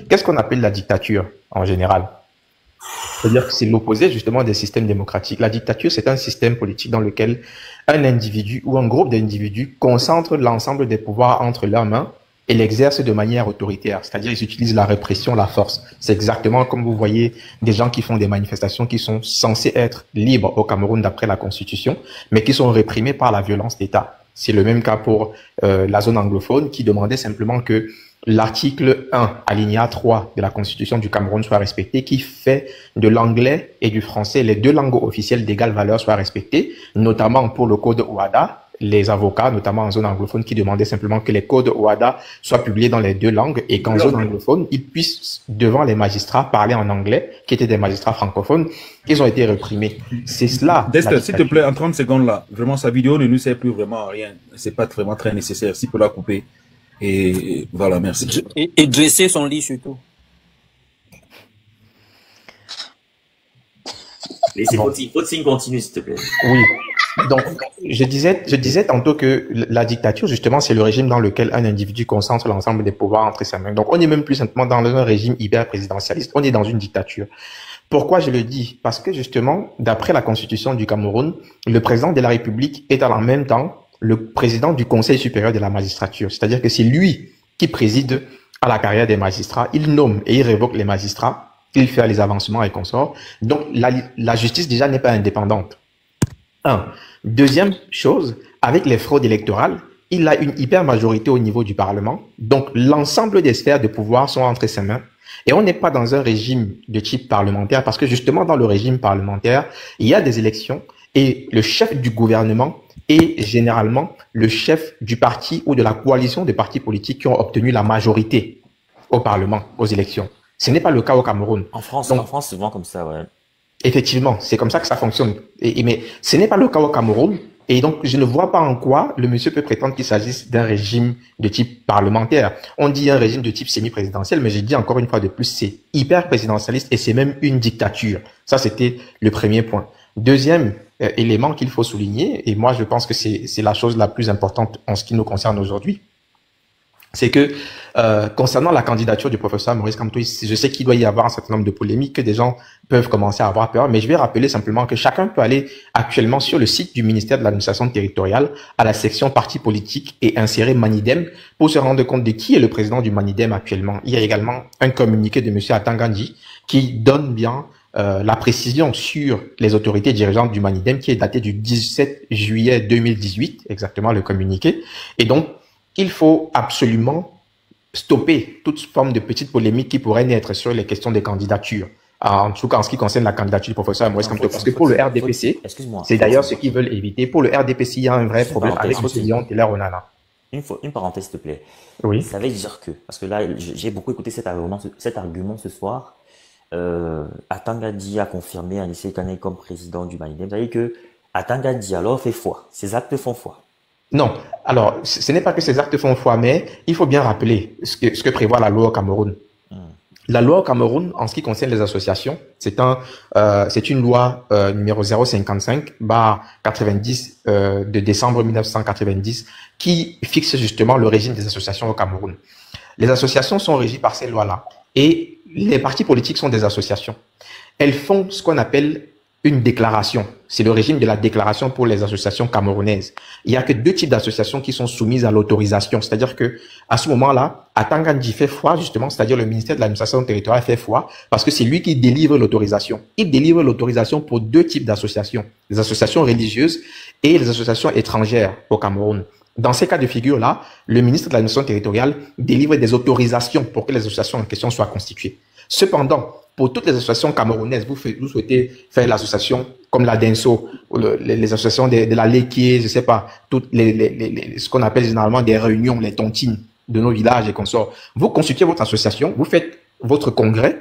Qu'est-ce qu'on appelle la dictature en général? C'est-à-dire que c'est l'opposé justement des systèmes démocratiques. La dictature, c'est un système politique dans lequel un individu ou un groupe d'individus concentre l'ensemble des pouvoirs entre leurs mains et l'exerce de manière autoritaire. C'est-à-dire ils utilisent la répression, la force. C'est exactement comme vous voyez des gens qui font des manifestations qui sont censées être libres au Cameroun d'après la Constitution, mais qui sont réprimées par la violence d'État. C'est le même cas pour la zone anglophone qui demandait simplement que l'article 1, alinéa 3 de la Constitution du Cameroun soit respecté, qui fait de l'anglais et du français, les deux langues officielles d'égale valeur, soient respectées, notamment pour le code OHADA. Les avocats, notamment en zone anglophone, qui demandaient simplement que les codes OHADA soient publiés dans les deux langues et qu'en zone anglophone, ils puissent, devant les magistrats, parler en anglais, qui étaient des magistrats francophones. Ils ont été réprimés. C'est cela. Dexter, s'il te plaît, en 30 secondes là, vraiment, sa vidéo ne nous sert plus vraiment à rien. C'est pas vraiment très nécessaire. S'il peut la couper. Et voilà, merci. Et dresser son lit surtout. Laissez Fossing continue, s'il te plaît. Oui. Donc, je disais tantôt que la dictature, justement, c'est le régime dans lequel un individu concentre l'ensemble des pouvoirs entre ses mains. Donc, on n'est même plus simplement dans un régime hyper présidentialiste, on est dans une dictature. Pourquoi je le dis? Parce que, justement, d'après la Constitution du Cameroun, le président de la République est en même temps le président du Conseil supérieur de la magistrature. C'est-à-dire que c'est lui qui préside à la carrière des magistrats. Il nomme et il révoque les magistrats. Il fait les avancements et consorts. Donc, la justice, déjà, n'est pas indépendante. Deuxième chose, avec les fraudes électorales, il a une hyper majorité au niveau du Parlement. Donc, l'ensemble des sphères de pouvoir sont entre ses mains. Et on n'est pas dans un régime de type parlementaire parce que justement, dans le régime parlementaire, il y a des élections et le chef du gouvernement est généralement le chef du parti ou de la coalition des partis politiques qui ont obtenu la majorité au Parlement, aux élections. Ce n'est pas le cas au Cameroun. En France, c'est souvent comme ça, ouais. Effectivement, c'est comme ça que ça fonctionne. Mais ce n'est pas le cas au Cameroun. Et donc, je ne vois pas en quoi le monsieur peut prétendre qu'il s'agisse d'un régime de type parlementaire. On dit un régime de type semi-présidentiel, mais je dis encore une fois de plus, c'est hyper présidentialiste et c'est même une dictature. Ça, c'était le premier point. Deuxième élément qu'il faut souligner, et moi je pense que c'est la chose la plus importante en ce qui nous concerne aujourd'hui, c'est que concernant la candidature du professeur Maurice Kamto, je sais qu'il doit y avoir un certain nombre de polémiques, que des gens peuvent commencer à avoir peur, mais je vais rappeler simplement que chacun peut aller actuellement sur le site du ministère de l'administration territoriale à la section partis politiques et insérer Manidem pour se rendre compte de qui est le président du Manidem actuellement. Il y a également un communiqué de M. Atangandji qui donne bien la précision sur les autorités dirigeantes du Manidem qui est daté du 17 juillet 2018, exactement le communiqué. Et donc, il faut absolument stopper toute forme de petite polémique qui pourrait naître sur les questions des candidatures. En tout cas, en ce qui concerne la candidature du professeur Maurice Kamto. Parce que pour le RDPC, c'est d'ailleurs ce qu'ils veulent éviter. Pour le RDPC, il y a un vrai problème avec l'opinion Taylor Onana. Une parenthèse, s'il te plaît. Oui. Ça veut dire que, parce que là, j'ai beaucoup écouté cet argument ce soir. Atangandji a confirmé Anissé Kane comme président du Manidem. Ça veut dire que Atangandji alors fait foi. Ses actes font foi. Non. Alors, ce n'est pas que ces actes font foi, mais il faut bien rappeler ce que prévoit la loi au Cameroun. La loi au Cameroun, en ce qui concerne les associations, c'est une loi numéro 055/90 de décembre 1990 qui fixe justement le régime des associations au Cameroun. Les associations sont régies par ces lois-là et les partis politiques sont des associations. Elles font ce qu'on appelle une déclaration. C'est le régime de la déclaration pour les associations camerounaises. Il n'y a que deux types d'associations qui sont soumises à l'autorisation. C'est-à-dire que, à ce moment-là, Atangandji fait foi, justement, c'est-à-dire le ministère de l'administration territoriale fait foi, parce que c'est lui qui délivre l'autorisation. Il délivre l'autorisation pour deux types d'associations. Les associations religieuses et les associations étrangères au Cameroun. Dans ces cas de figure-là, le ministre de l'administration territoriale délivre des autorisations pour que les associations en question soient constituées. Cependant, pour toutes les associations camerounaises, vous souhaitez faire l'association comme la DENSO, les associations de la Léquier, je sais pas, toutes ce qu'on appelle généralement des réunions, les tontines de nos villages et consorts. Vous constituez votre association, vous faites votre congrès.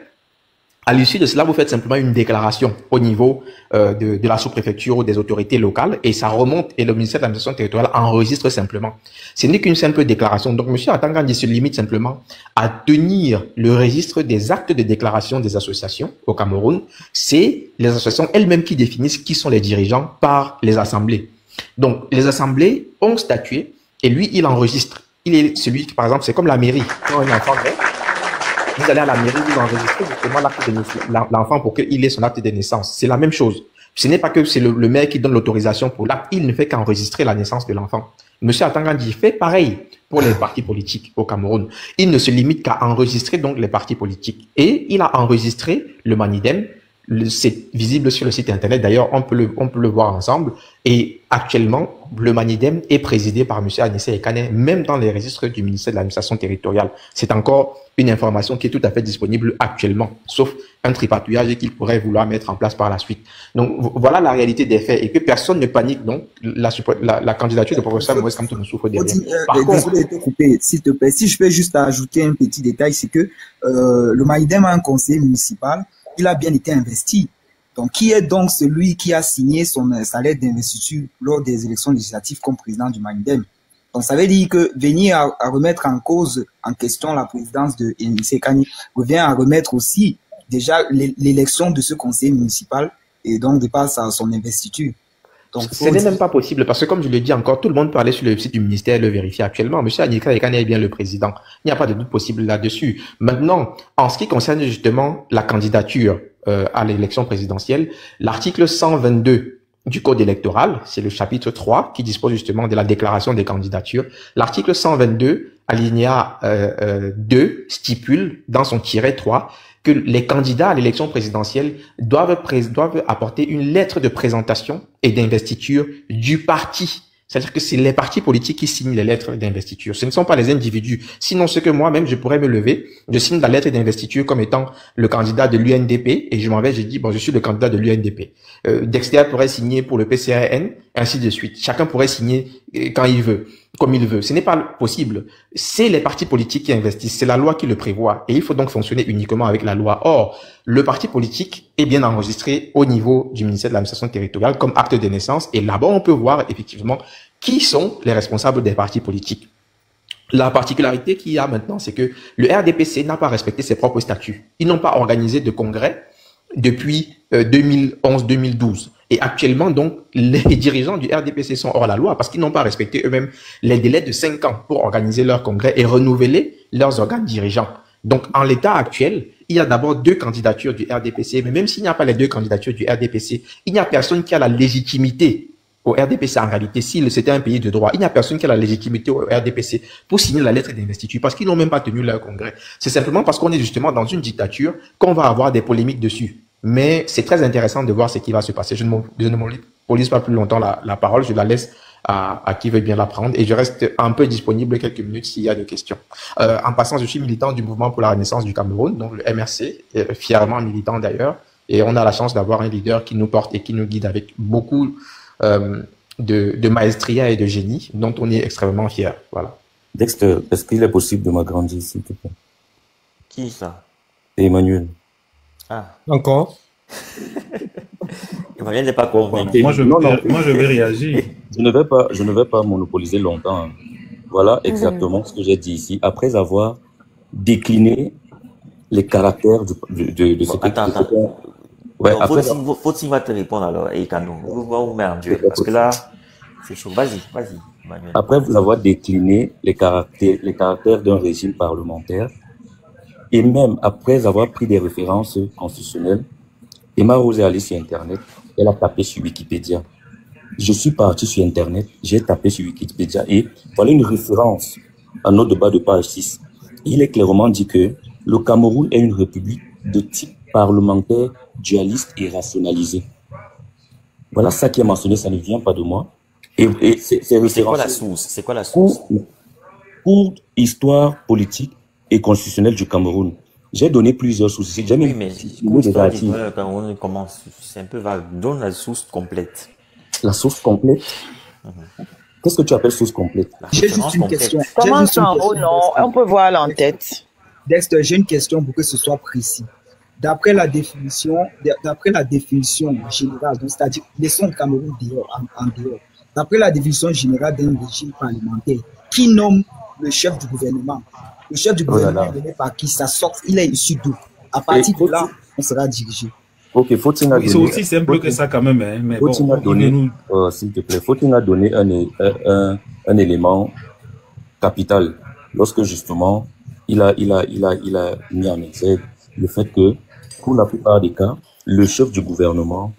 À l'issue de cela, vous faites simplement une déclaration au niveau de la sous-préfecture ou des autorités locales et ça remonte et le ministère de l'administration territoriale enregistre simplement. Ce n'est qu'une simple déclaration. Donc, M. Atangandji se limite simplement à tenir le registre des actes de déclaration des associations au Cameroun. C'est les associations elles-mêmes qui définissent qui sont les dirigeants par les assemblées. Donc, les assemblées ont statué et lui, il enregistre. Il est celui qui, par exemple, c'est comme la mairie. Quand un enfant naît, vous allez à la mairie, vous enregistrez justement l'acte de l'enfant pour qu'il ait son acte de naissance. C'est la même chose. Ce n'est pas que c'est le maire qui donne l'autorisation pour l'acte, il ne fait qu'enregistrer la naissance de l'enfant. Monsieur Atangandji fait pareil pour les partis politiques au Cameroun. Il ne se limite qu'à enregistrer donc les partis politiques. Et il a enregistré le Manidem. C'est visible sur le site internet. D'ailleurs, on peut le voir ensemble. Et actuellement, le Manidem est présidé par M. Anissé Kane, même dans les registres du ministère de l'administration territoriale. C'est encore une information qui est tout à fait disponible actuellement, sauf un tripatouillage qu'il pourrait vouloir mettre en place par la suite. Donc, voilà la réalité des faits et que personne ne panique donc la candidature du professeur Maurice Kamto ne souffre derrière. Désolé de te couper, s'il te plaît. Si je peux juste ajouter un petit détail, c'est que le Manidem a un conseiller municipal. Il a bien été investi. Donc, qui est donc celui qui a signé sa lettre d'investiture lors des élections législatives comme président du Manidem? Donc, ça veut dire que venir à remettre en question la présidence de Anissé Kane revient à remettre aussi déjà l'élection de ce conseiller municipal et donc de par son investiture. Donc, ce n'est même pas possible parce que comme je le dis encore, tout le monde peut aller sur le site du ministère et le vérifier actuellement. Monsieur Anissé Kane est bien le président. Il n'y a pas de doute possible là-dessus. Maintenant, en ce qui concerne justement la candidature à l'élection présidentielle, l'article 122 du code électoral, c'est le chapitre 3 qui dispose justement de la déclaration des candidatures. L'article 122, alinéa 2, stipule dans son tiret 3 que les candidats à l'élection présidentielle doivent apporter une lettre de présentation et d'investiture du parti. C'est-à-dire que c'est les partis politiques qui signent les lettres d'investiture. Ce ne sont pas les individus. Sinon, ce que moi-même, je pourrais me lever, je signe la lettre d'investiture comme étant le candidat de l'UNDP et je m'en vais, je dis, bon, je suis le candidat de l'UNDP. Dexter pourrait signer pour le PCRN, ainsi de suite. Chacun pourrait signer quand il veut, comme il veut. Ce n'est pas possible. C'est les partis politiques qui investissent. C'est la loi qui le prévoit. Et il faut donc fonctionner uniquement avec la loi. Or, le parti politique est bien enregistré au niveau du ministère de l'administration territoriale comme acte de naissance. Et là-bas, on peut voir effectivement qui sont les responsables des partis politiques. La particularité qu'il y a maintenant, c'est que le RDPC n'a pas respecté ses propres statuts. Ils n'ont pas organisé de congrès depuis 2011-2012. Et actuellement, donc, les dirigeants du RDPC sont hors la loi parce qu'ils n'ont pas respecté eux-mêmes les délais de 5 ans pour organiser leur congrès et renouveler leurs organes dirigeants. Donc, en l'état actuel, il y a d'abord 2 candidatures du RDPC, mais même s'il n'y a pas les 2 candidatures du RDPC, il n'y a personne qui a la légitimité au RDPC en réalité, si c'était un pays de droit, il n'y a personne qui a la légitimité au RDPC pour signer la lettre d'investiture parce qu'ils n'ont même pas tenu leur congrès. C'est simplement parce qu'on est justement dans une dictature qu'on va avoir des polémiques dessus. Mais c'est très intéressant de voir ce qui va se passer. Je ne monopolise pas plus longtemps la parole, je la laisse à qui veut bien la prendre et je reste un peu disponible quelques minutes s'il y a des questions. En passant, je suis militant du mouvement pour la renaissance du Cameroun, donc le MRC, fièrement militant d'ailleurs, et on a la chance d'avoir un leader qui nous porte et qui nous guide avec beaucoup de maestria et de génie, dont on est extrêmement fier. Voilà. Dexter, est-ce qu'il est possible de m'agrandir, s'il te plaît? Qui ça? C'est Emmanuel. Ah. Encore? Emmanuel n'est pas convaincu. Moi, je vais réagir. Je ne vais pas monopoliser longtemps. Voilà exactement ce que j'ai dit ici. Après avoir décliné les caractères de ce que... Attends. Ouais, faut-il va te répondre alors, et Kano, vous mettre en duel, parce que là, c'est chaud. Vas-y, Emmanuel. Après vous avoir décliné les caractères d'un régime parlementaire, et même après avoir pris des références constitutionnelles, Emma Rose est allée sur Internet, elle a tapé sur Wikipédia. Je suis parti sur Internet, j'ai tapé sur Wikipédia, et voilà une référence à notre débat de page 6. Il est clairement dit que le Cameroun est une république de type parlementaire, dualiste et rationalisé. Voilà ça qui est mentionné, ça ne vient pas de moi. Et c'est quoi la source? C'est quoi la source? Pour histoire politique et constitutionnelle du Cameroun. J'ai donné plusieurs sources. Oui, mais le Cameroun commence, c'est un peu vague. Donne la source complète. La source complète? Qu'est-ce que tu appelles source complète? J'ai juste une question. Comment ça? Oh non, on peut voir l'en-tête. Dexter, j'ai une question pour que ce soit précis. D'après la définition générale, c'est-à-dire laissons le Cameroun en dehors. D'après la définition générale d'un régime parlementaire, qui nomme le chef du gouvernement? Le chef du gouvernement est donné par qui? Ça sort, il est issu d'où? À partir de là, on sera dirigé. Ok, faut-il c'est aussi simple que ça quand même, hein, mais faut-il donner, s'il te plaît, faut-il donner un élément capital lorsque justement il a mis en exergue le fait que pour la plupart des cas, le chef du gouvernement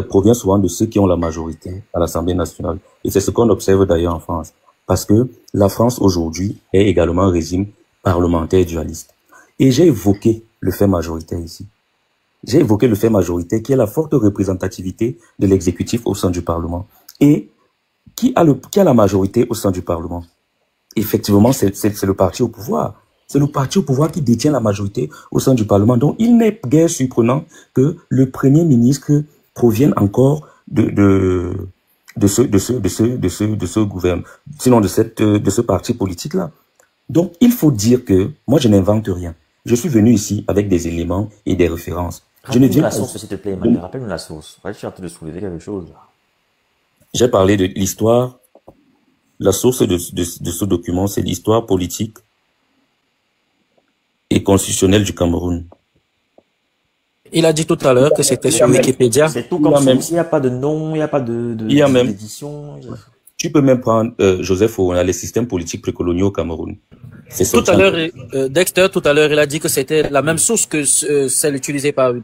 provient souvent de ceux qui ont la majorité à l'Assemblée nationale. Et c'est ce qu'on observe d'ailleurs en France. Parce que la France aujourd'hui est également un régime parlementaire dualiste. Et j'ai évoqué le fait majoritaire ici. J'ai évoqué le fait majoritaire qui est la forte représentativité de l'exécutif au sein du Parlement. Et qui a la majorité au sein du Parlement? Effectivement, c'est le parti au pouvoir. C'est le parti au pouvoir qui détient la majorité au sein du Parlement. Donc, il n'est guère surprenant que le Premier ministre provienne encore de ce gouvernement, sinon de ce parti politique-là. Donc, il faut dire que moi, je n'invente rien. Je suis venu ici avec des éléments et des références. Rappelle-nous la source, s'il te plaît, Emmanuel. Rappelle-nous la source. Je suis en train de soulever quelque chose. J'ai parlé de l'histoire. La source de ce document, c'est l'histoire politique et constitutionnelle du Cameroun. Il a dit tout à l'heure que c'était sur Wikipédia. C'est tout comme ça. Il n'y a pas de nom, il n'y a pas d'édition. Tu peux même prendre, Joseph, on a les systèmes politiques précoloniaux au Cameroun. Tout à l'heure, Dexter, tout à l'heure, il a dit que c'était la même source que celle utilisée par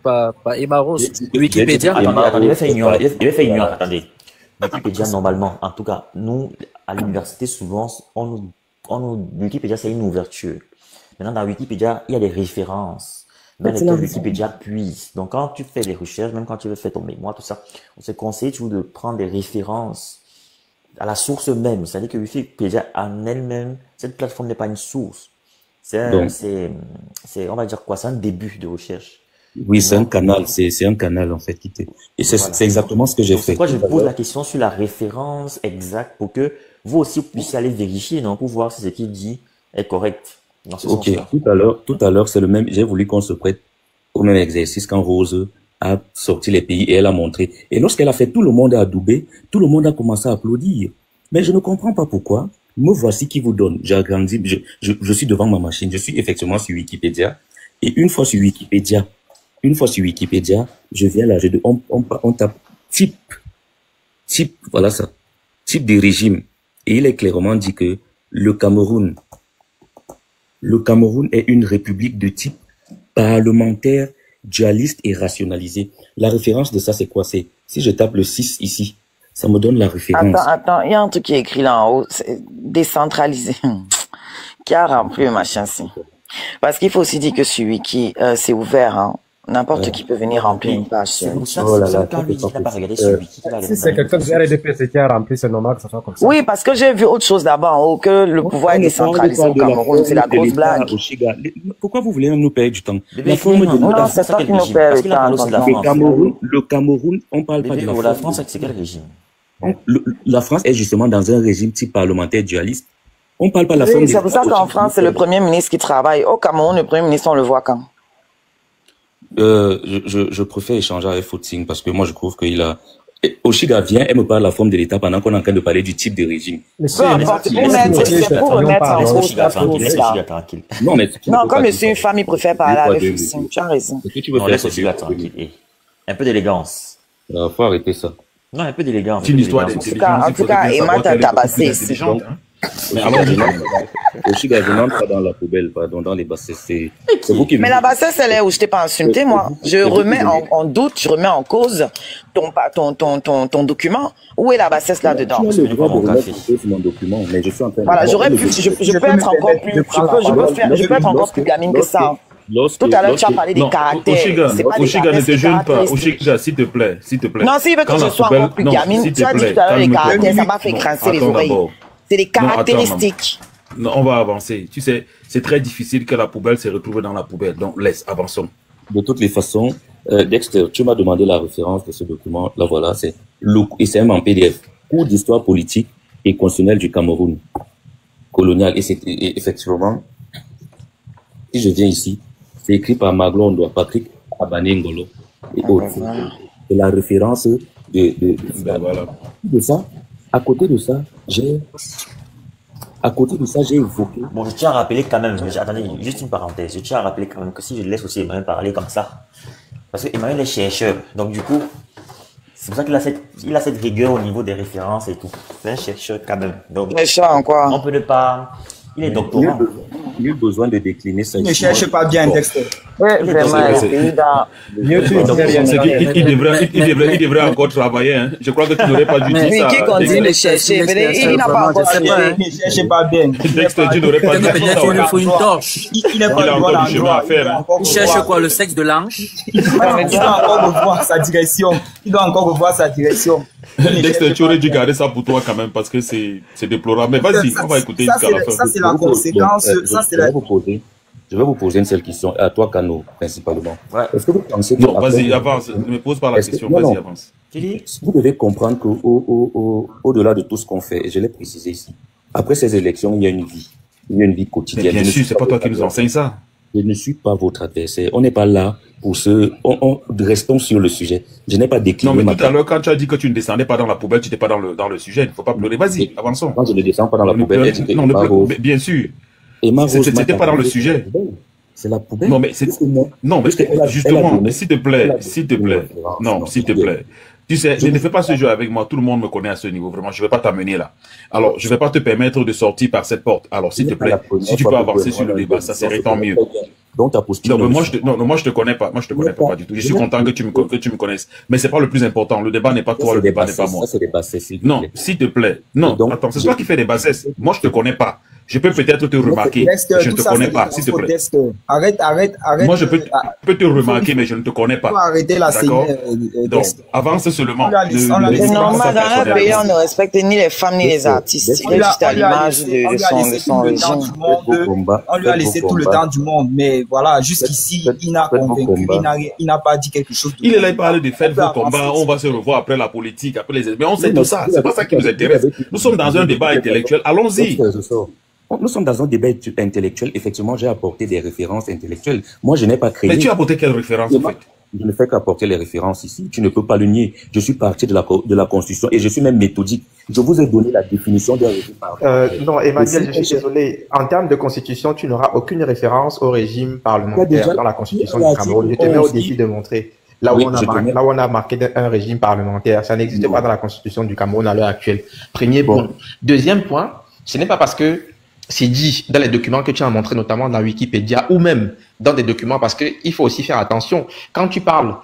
Emma Rose, Wikipédia. Attendez, il va faire ignorer. Attendez. Wikipédia, normalement, en tout cas, nous, à l'université, souvent, Wikipédia, c'est une ouverture. Maintenant, dans Wikipédia, il y a des références dans lesquelles Wikipédia puise. Donc, quand tu fais des recherches, même quand tu veux faire ton mémoire, tout ça, on se conseille toujours de prendre des références à la source même. C'est-à-dire que Wikipédia en elle-même, cette plateforme n'est pas une source. On va dire quoi? C'est un début de recherche. Oui, c'est un canal. C'est un canal, en fait, et c'est exactement ce que j'ai fait. Pourquoi je pose la question sur la référence exacte pour que vous aussi vous puissiez aller vérifier, non, pour voir si ce qu'il dit est correct. Ok, tout à l'heure, c'est le même. J'ai voulu qu'on se prête au même exercice quand Rose a sorti les pays et elle a montré. Et lorsqu'elle a fait, tout le monde a adoubé, tout le monde a commencé à applaudir. Mais je ne comprends pas pourquoi. Me voici qui vous donne. J'ai agrandi, je suis devant ma machine. Je suis effectivement sur Wikipédia. Et une fois sur Wikipédia, Une fois sur Wikipédia, je viens là, on tape type, voilà ça, type de régime. Et il est clairement dit que le Cameroun est une république de type parlementaire, dualiste et rationalisé. La référence de ça, c'est quoi? C'est, si je tape le 6 ici, ça me donne la référence. Attends, il y a un truc qui est écrit là en haut, c'est décentralisé. Qui a rempli le machin-ci? Parce qu'il faut aussi dire que sur Wiki, c'est ouvert, hein. N'importe qui peut venir remplir une page. C'est pour ça que quand lui dit qu'il n'a pas regardé sur Wiki, si c'est quelqu'un de RDPC qui a rempli, c'est normal que ça soit comme ça. Oui, parce que j'ai vu autre chose là-bas en haut, que le pouvoir est décentralisé au Cameroun, c'est la grosse blague. Pourquoi vous voulez nous perdre du temps? Non, c'est ça qui nous perd du temps. Le Cameroun, on parle pas de la France, c'est quel régime? La France est justement dans un régime type parlementaire dualiste. On parle pas de la forme. C'est pour ça qu'en France, c'est le Premier ministre qui travaille. Au Cameroun, le Premier ministre, on le voit quand? Je préfère échanger avec Footing parce que moi je trouve qu'il a... Oshiga vient et me parle de la forme de l'État pendant qu'on est en train de parler du type de régime. C'est pour remettre en cause. Non, comme je suis une femme, il préfère parler avec Footing. Tu as raison. Qu'est-ce que tu veux faire, Oshiga, tranquille? Un peu d'élégance. Faut arrêter ça. Non, un peu d'élégance. C'est une histoire En tout cas, Emma t'a tabassé ici. Mais avant, Oshiga, je n'entre pas dans la poubelle, pardon, dans les bassesses. C'est vous qui... Mais la bassesse, elle est où je t'ai pas insulté, moi. Je remets en doute, je remets en cause ton document. Où est la bassesse là-dedans? Je vais mon document, mais je suis en train de... Voilà, je peux être encore plus, je peux être encore plus gamine que ça. Tout à l'heure, tu as parlé des caractères. Oshiga, ne te gêne pas. Oshiga, s'il te plaît. Non, s'il veut que je sois encore plus gamine, tu as dit tout à l'heure les caractères, ça m'a fait grincer les oreilles. C'est des caractéristiques. Non, on va avancer. Tu sais, c'est très difficile que la poubelle se retrouve dans la poubelle. Donc, avançons. De toutes les façons, Dexter, tu m'as demandé la référence de ce document. Là, voilà, c'est même en PDF. Cours d'histoire politique et constitutionnelle du Cameroun colonial. Et effectivement, si je viens ici, c'est écrit par Maglondo, Patrick Abanengolo et autres. C'est la référence de ça. À côté de ça, j'ai évoqué... Bon, je tiens à rappeler quand même, attendez, juste une parenthèse, je tiens à rappeler quand même que si je laisse aussi Emmanuel parler comme ça, parce que Emmanuel est chercheur, donc du coup, c'est pour ça qu'il a cette rigueur au niveau des références et tout. C'est un chercheur quand même. Donc, méchant, quoi. On peut ne pas... Il est doctorant. Il y a besoin de décliner ça. Ne cherchez pas bien, Dexter. Oui, vraiment. Il devrait encore travailler. Hein. Je crois que tu n'aurais pas dû dire ça. Qui continue de chercher? Il n'a pas encore cherché. Ne cherchez pas bien. Dexter, tu n'aurais pas dû dire ça. Il lui faut une torche. Il n'est pas encore du chemin à faire. Il cherche quoi? Le sexe de l'ange? Il doit encore revoir sa direction. Dexter, tu aurais dû garder ça pour toi quand même parce que c'est déplorable. Mais vas-y, on va écouter jusqu'à la fin. Ça, c'est la conséquence. Je vais vous poser une seule question, à toi, Kano, principalement. Ouais. Est-ce que vous pensez que... Non, vas-y, avance. Ne me pose pas la question. Vas-y, avance. Vous devez comprendre qu'au-delà de tout ce qu'on fait, et je l'ai précisé ici, après ces élections, il y a une vie. Il y a une vie quotidienne. Mais bien sûr, c'est pas toi qui nous enseigne ça. Je ne suis pas votre adversaire. On n'est pas là pour restons sur le sujet. Je n'ai pas décliné. Non, mais tout à l'heure, quand tu as dit que tu ne descendais pas dans la poubelle, tu n'étais pas dans le sujet. Il ne faut pas pleurer. Vas-y, avançons. Quand je ne descends pas dans la poubelle, bien sûr. C'était pas dans le sujet. C'est la poubelle. Non, mais justement, s'il te plaît. Non, s'il te plaît. Tu sais, ne fais pas ce jeu avec moi. Tout le monde me connaît à ce niveau. Vraiment, je ne vais pas t'amener là. Alors, je ne vais pas te permettre de sortir par cette porte. Alors, s'il te plaît, si tu peux avancer sur le débat, ça serait tant mieux. Donc, ta posture. Non, mais moi, je te connais pas. Moi, je te connais pas du tout. Je suis content que tu me connaisses. Mais c'est pas le plus important. Le débat n'est pas toi, le débat n'est pas moi. Non, s'il te plaît. Non, attends, c'est toi qui fais des bassesses. Moi, je te connais pas. Je peux peut-être te remarquer. Je ne te connais pas, s'il te plaît. Arrête. Moi, je peux te remarquer, mais je ne te connais pas. Arrêtez la D'accord. Donc, avance seulement. C'est normal, dans un pays, on ne respecte ni les femmes ni les artistes. Il est juste à l'image de son régime. On lui a laissé tout le temps du monde, mais voilà, jusqu'ici, il n'a convaincu, il n'a pas dit quelque chose. Il est là, il parle de faites vos combats, on va se revoir après la politique, après les... Mais on sait tout ça, c'est pas ça qui nous intéresse. Nous sommes dans un débat intellectuel, allons-y. Nous sommes dans un débat intellectuel. Effectivement, j'ai apporté des références intellectuelles. Moi, je n'ai pas créé... Mais tu as apporté quelles références, en fait? je ne fais qu'apporter les références ici. Tu ne peux pas le nier. Je suis parti de la Constitution et je suis même méthodique. Je vous ai donné la définition d'un régime parlementaire. Non, Emmanuel, je suis désolé. En termes de Constitution, tu n'auras aucune référence au régime parlementaire dans la Constitution du Cameroun. Je te mets au défi de montrer. Là où on a marqué un régime parlementaire, ça n'existe pas dans la Constitution du Cameroun à l'heure actuelle. Premier point. Deuxième point, ce n'est pas parce que c'est dit dans les documents que tu as montré, notamment dans Wikipédia, ou même dans des documents, parce qu'il faut aussi faire attention. Quand tu parles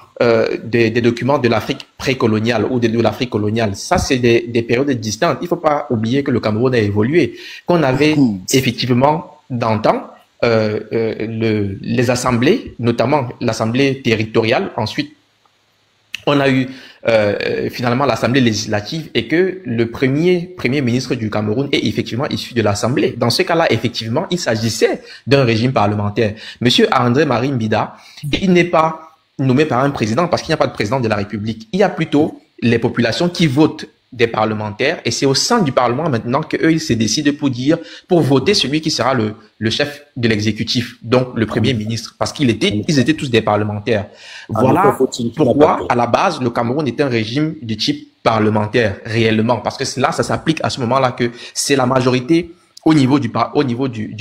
des documents de l'Afrique précoloniale ou de l'Afrique coloniale, ça, c'est des périodes distinctes. Il ne faut pas oublier que le Cameroun a évolué, qu'on avait effectivement, d'antan, les assemblées, notamment l'assemblée territoriale. Ensuite, on a eu finalement l'assemblée législative et que le premier ministre du Cameroun est effectivement issu de l'assemblée. Dans ce cas-là, effectivement, il s'agissait d'un régime parlementaire. Monsieur André-Marie Mbida, il n'est pas nommé par un président parce qu'il n'y a pas de président de la République. Il y a plutôt les populations qui votent des parlementaires et c'est au sein du Parlement maintenant qu'eux ils se décident pour voter celui qui sera le chef de l'exécutif, donc le premier ministre, parce ils étaient tous des parlementaires. Voilà pourquoi à la base le Cameroun est un régime de type parlementaire réellement, parce que là ça s'applique à ce moment-là que c'est la majorité au niveau du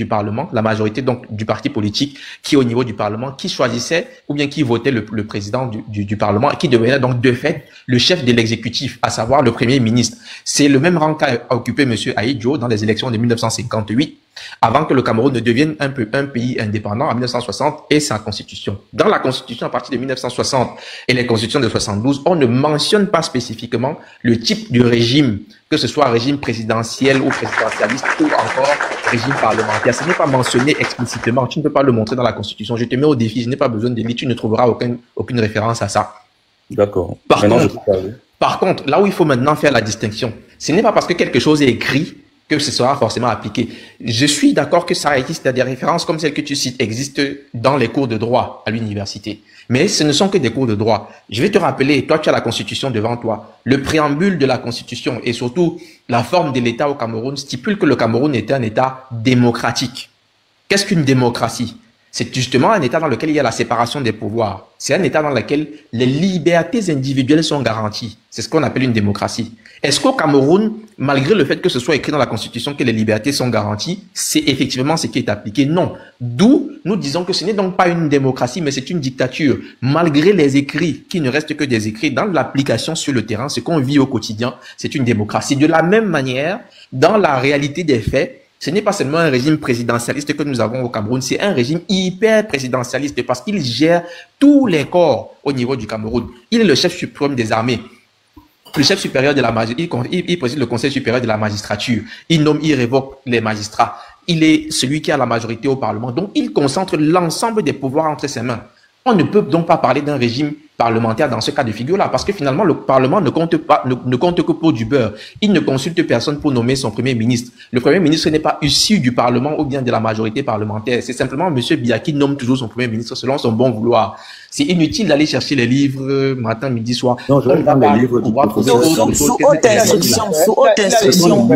Parlement, la majorité donc du parti politique qui est au niveau du Parlement, qui choisissait ou bien qui votait le président du Parlement et qui devenait donc de fait le chef de l'exécutif, à savoir le premier ministre. C'est le même rang qu'a occupé monsieur Ahidjo dans les élections de 1958, avant que le Cameroun ne devienne un pays indépendant en 1960 et sa constitution. Dans la constitution à partir de 1960 et les constitutions de 72, on ne mentionne pas spécifiquement le type de régime, que ce soit régime présidentiel ou présidentialiste ou encore régime parlementaire. Ce n'est pas mentionné explicitement. Tu ne peux pas le montrer dans la constitution. Je te mets au défi. Je n'ai pas besoin de lire. Tu ne trouveras aucune référence à ça. D'accord. Par contre, là où il faut maintenant faire la distinction, ce n'est pas parce que quelque chose est écrit que ce sera forcément appliqué. Je suis d'accord que ça existe, des références comme celles que tu cites existent dans les cours de droit à l'université. Mais ce ne sont que des cours de droit. Je vais te rappeler, toi tu as la Constitution devant toi. Le préambule de la Constitution et surtout la forme de l'État au Cameroun stipule que le Cameroun est un État démocratique. Qu'est-ce qu'une démocratie? C'est justement un État dans lequel il y a la séparation des pouvoirs. C'est un État dans lequel les libertés individuelles sont garanties. C'est ce qu'on appelle une démocratie. Est-ce qu'au Cameroun, malgré le fait que ce soit écrit dans la Constitution que les libertés sont garanties, c'est effectivement ce qui est appliqué? Non. D'où nous disons que ce n'est donc pas une démocratie, mais c'est une dictature. Malgré les écrits, qui ne restent que des écrits, dans l'application sur le terrain, ce qu'on vit au quotidien, c'est une démocratie. De la même manière, dans la réalité des faits, ce n'est pas seulement un régime présidentialiste que nous avons au Cameroun, c'est un régime hyper présidentialiste parce qu'il gère tous les corps au niveau du Cameroun. Il est le chef suprême des armées, le chef supérieur de la magistrature, il préside le conseil supérieur de la magistrature, il nomme, il révoque les magistrats, il est celui qui a la majorité au Parlement, donc il concentre l'ensemble des pouvoirs entre ses mains. On ne peut donc pas parler d'un régime parlementaire dans ce cas de figure-là, parce que finalement, le Parlement ne compte que pour du beurre. Il ne consulte personne pour nommer son premier ministre. Le premier ministre n'est pas issu du Parlement ou bien de la majorité parlementaire. C'est simplement M. Biya qui nomme toujours son premier ministre selon son bon vouloir. C'est inutile d'aller chercher les livres matin, midi, soir. Non, je vais prendre les livres. Sous haute instruction, sous haute instruction.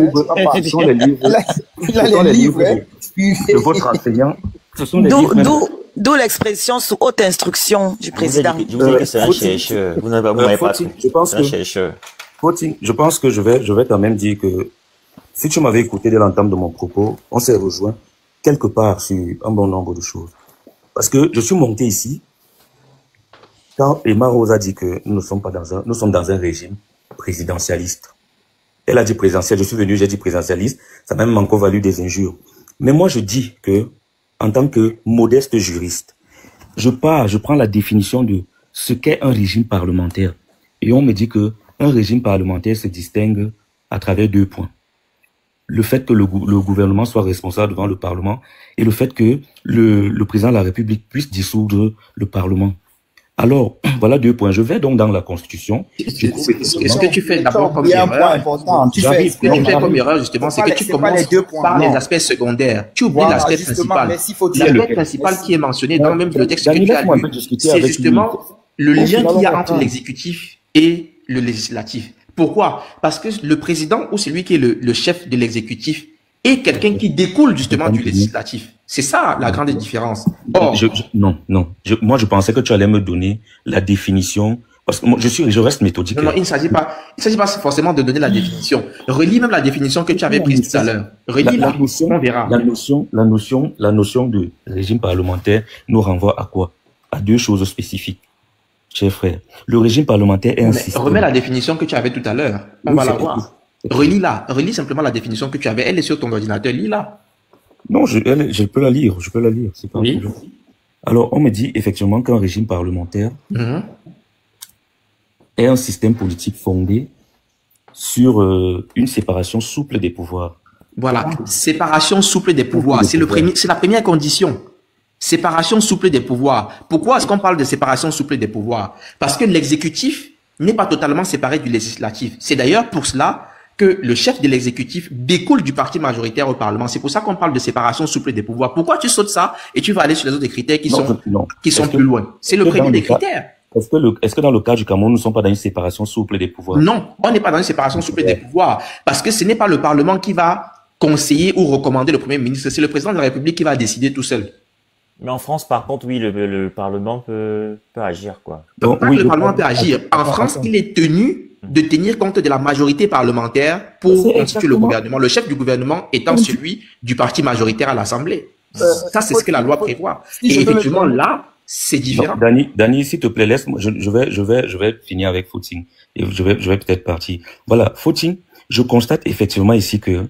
Ce sont les livres de votre enseignant. Ce sont les livres. D'où l'expression sous haute instruction du président. Je vous ai dit que c'est un chercheur. Vous n'avez pas pris. C'est un chercheur. Je pense que je vais quand même dire que si tu m'avais écouté dès l'entame de mon propos, on s'est rejoint quelque part sur un bon nombre de choses. Parce que je suis monté ici quand Emma Rose a dit que nous sommes dans un régime présidentialiste. Elle a dit présidentiel, je suis venu, j'ai dit présidentialiste, ça m'a même encore valu des injures. Mais moi je dis que en tant que modeste juriste, je prends la définition de ce qu'est un régime parlementaire. Et on me dit que un régime parlementaire se distingue à travers 2 points. Le fait que le gouvernement soit responsable devant le Parlement et le fait que le président de la République puisse dissoudre le Parlement. Alors, voilà 2 points. Je vais donc dans la Constitution. Qu'est-ce que tu fais d'abord comme erreur? Tu fais comme erreur, justement, c'est que tu commences par les aspects secondaires. Tu oublies l'aspect principal. L'aspect principal qui est mentionné dans même le texte que tu as lu, c'est justement le lien qu'il y a entre l'exécutif et le législatif. Pourquoi? Parce que le président ou celui qui est le chef de l'exécutif est quelqu'un qui découle justement du législatif. C'est ça la grande différence. Moi, je pensais que tu allais me donner la définition, parce que moi, je reste méthodique. Non, il ne s'agit pas forcément de donner la définition. Relis même la définition que tu avais prise tout à l'heure. Relis-la, on verra. La notion de régime parlementaire nous renvoie à quoi? À deux choses spécifiques, chers frères. Le régime parlementaire est un système. Remets la définition que tu avais tout à l'heure. On va la voir. Relis-la. Relis simplement la définition que tu avais. Elle est sur ton ordinateur. Lis-la. Non, je peux la lire. C'est pas un problème. Alors, on me dit effectivement qu'un régime parlementaire est un système politique fondé sur une séparation souple des pouvoirs. Voilà, séparation souple des pouvoirs. C'est la première condition. Séparation souple des pouvoirs. Pourquoi est-ce qu'on parle de séparation souple des pouvoirs? Parce que l'exécutif n'est pas totalement séparé du législatif. C'est d'ailleurs pour cela que le chef de l'exécutif découle du parti majoritaire au Parlement. C'est pour ça qu'on parle de séparation souple des pouvoirs. Pourquoi tu sautes ça et tu vas aller sur les autres critères qui sont plus loin? C'est le premier des critères. Est-ce que dans le cas du Cameroun, nous ne sommes pas dans une séparation souple des pouvoirs? Non, on n'est pas dans une séparation souple des pouvoirs. Parce que ce n'est pas le Parlement qui va conseiller ou recommander le Premier ministre. C'est le président de la République qui va décider tout seul. Mais en France, par contre, oui, le Parlement peut agir, quoi. Donc, le Parlement peut agir. En France, il est tenu de tenir compte de la majorité parlementaire pour constituer le gouvernement. Le chef du gouvernement étant celui du parti majoritaire à l'Assemblée. Ça, c'est ce que la loi prévoit. Et effectivement, là, c'est différent. Dani, s'il te plaît, laisse-moi, je vais finir avec Footing. Et je vais peut-être partir. Voilà, Footing, je constate effectivement ici que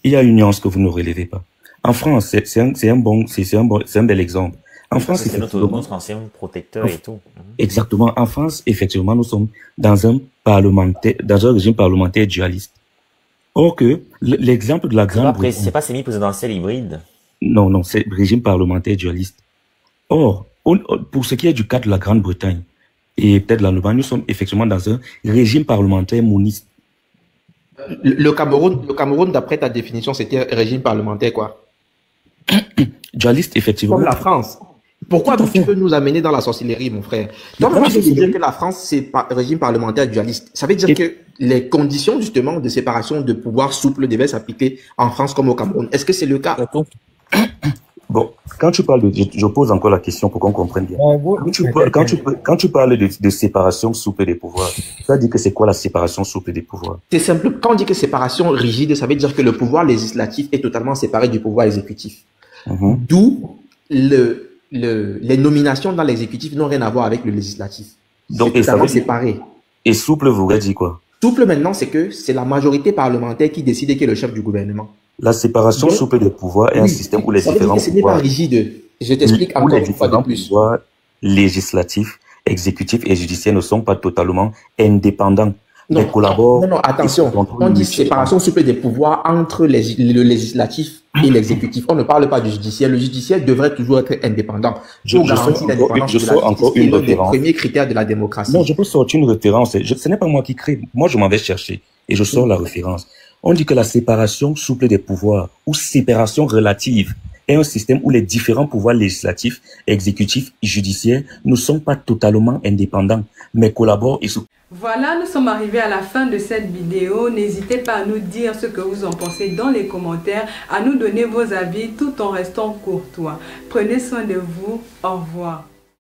il y a une nuance que vous ne relevez pas. En France, c'est un bel exemple. En France, c'est notre ancien protecteur et tout. Exactement. En France, effectivement, nous sommes dans un régime parlementaire dualiste. Or que, l'exemple de la Grande-Bretagne. C'est pas semi-présidentiel hybride. Non, c'est régime parlementaire dualiste. Or, pour ce qui est du cas de la Grande-Bretagne et peut-être la Nouvelle, nous sommes effectivement dans un régime parlementaire moniste. Le Cameroun, d'après ta définition, c'était un régime parlementaire quoi? Dualiste, effectivement. Comme la France. Pourquoi tu peux nous amener dans la sorcellerie, mon frère? Donc, tu veux dire que la France, c'est régime parlementaire dualiste. Ça veut dire que les conditions, justement, de séparation de pouvoir souple devaient s'appliquer en France comme au Cameroun. Est-ce que c'est le cas? Bon, quand tu parles je pose encore la question pour qu'on comprenne bien. Quand tu parles de séparation souple des pouvoirs, tu as dit que c'est quoi la séparation souple des pouvoirs? C'est simple. Quand on dit que séparation rigide, ça veut dire que le pouvoir législatif est totalement séparé du pouvoir exécutif. D'où les nominations dans l'exécutif n'ont rien à voir avec le législatif. Donc, c'est totalement séparé. Et souple voudrait dire quoi? Souple maintenant, c'est que c'est la majorité parlementaire qui décide qui est le chef du gouvernement. La séparation souple des pouvoirs est un système où les différents ce n'est pas rigide. Je t'explique encore une fois de plus. Pouvoirs législatifs, exécutifs et judiciaires ne sont pas totalement indépendants. Ils collaborent. Non, attention. On dit séparation souple des pouvoirs entre le législatif et l'exécutif. On ne parle pas du judiciaire. Le judiciaire devrait toujours être indépendant. Pour garantir l'indépendance de la justice. C'est l'un des premiers critères de la démocratie. Non, je peux sortir une référence. Ce n'est pas moi qui crée. Moi, je m'en vais chercher et je sors la référence. On dit que la séparation souple des pouvoirs ou séparation relative est un système où les différents pouvoirs législatifs, exécutifs et judiciaires ne sont pas totalement indépendants, mais collaborent et Voilà, nous sommes arrivés à la fin de cette vidéo. N'hésitez pas à nous dire ce que vous en pensez dans les commentaires, à nous donner vos avis tout en restant courtois. Prenez soin de vous. Au revoir.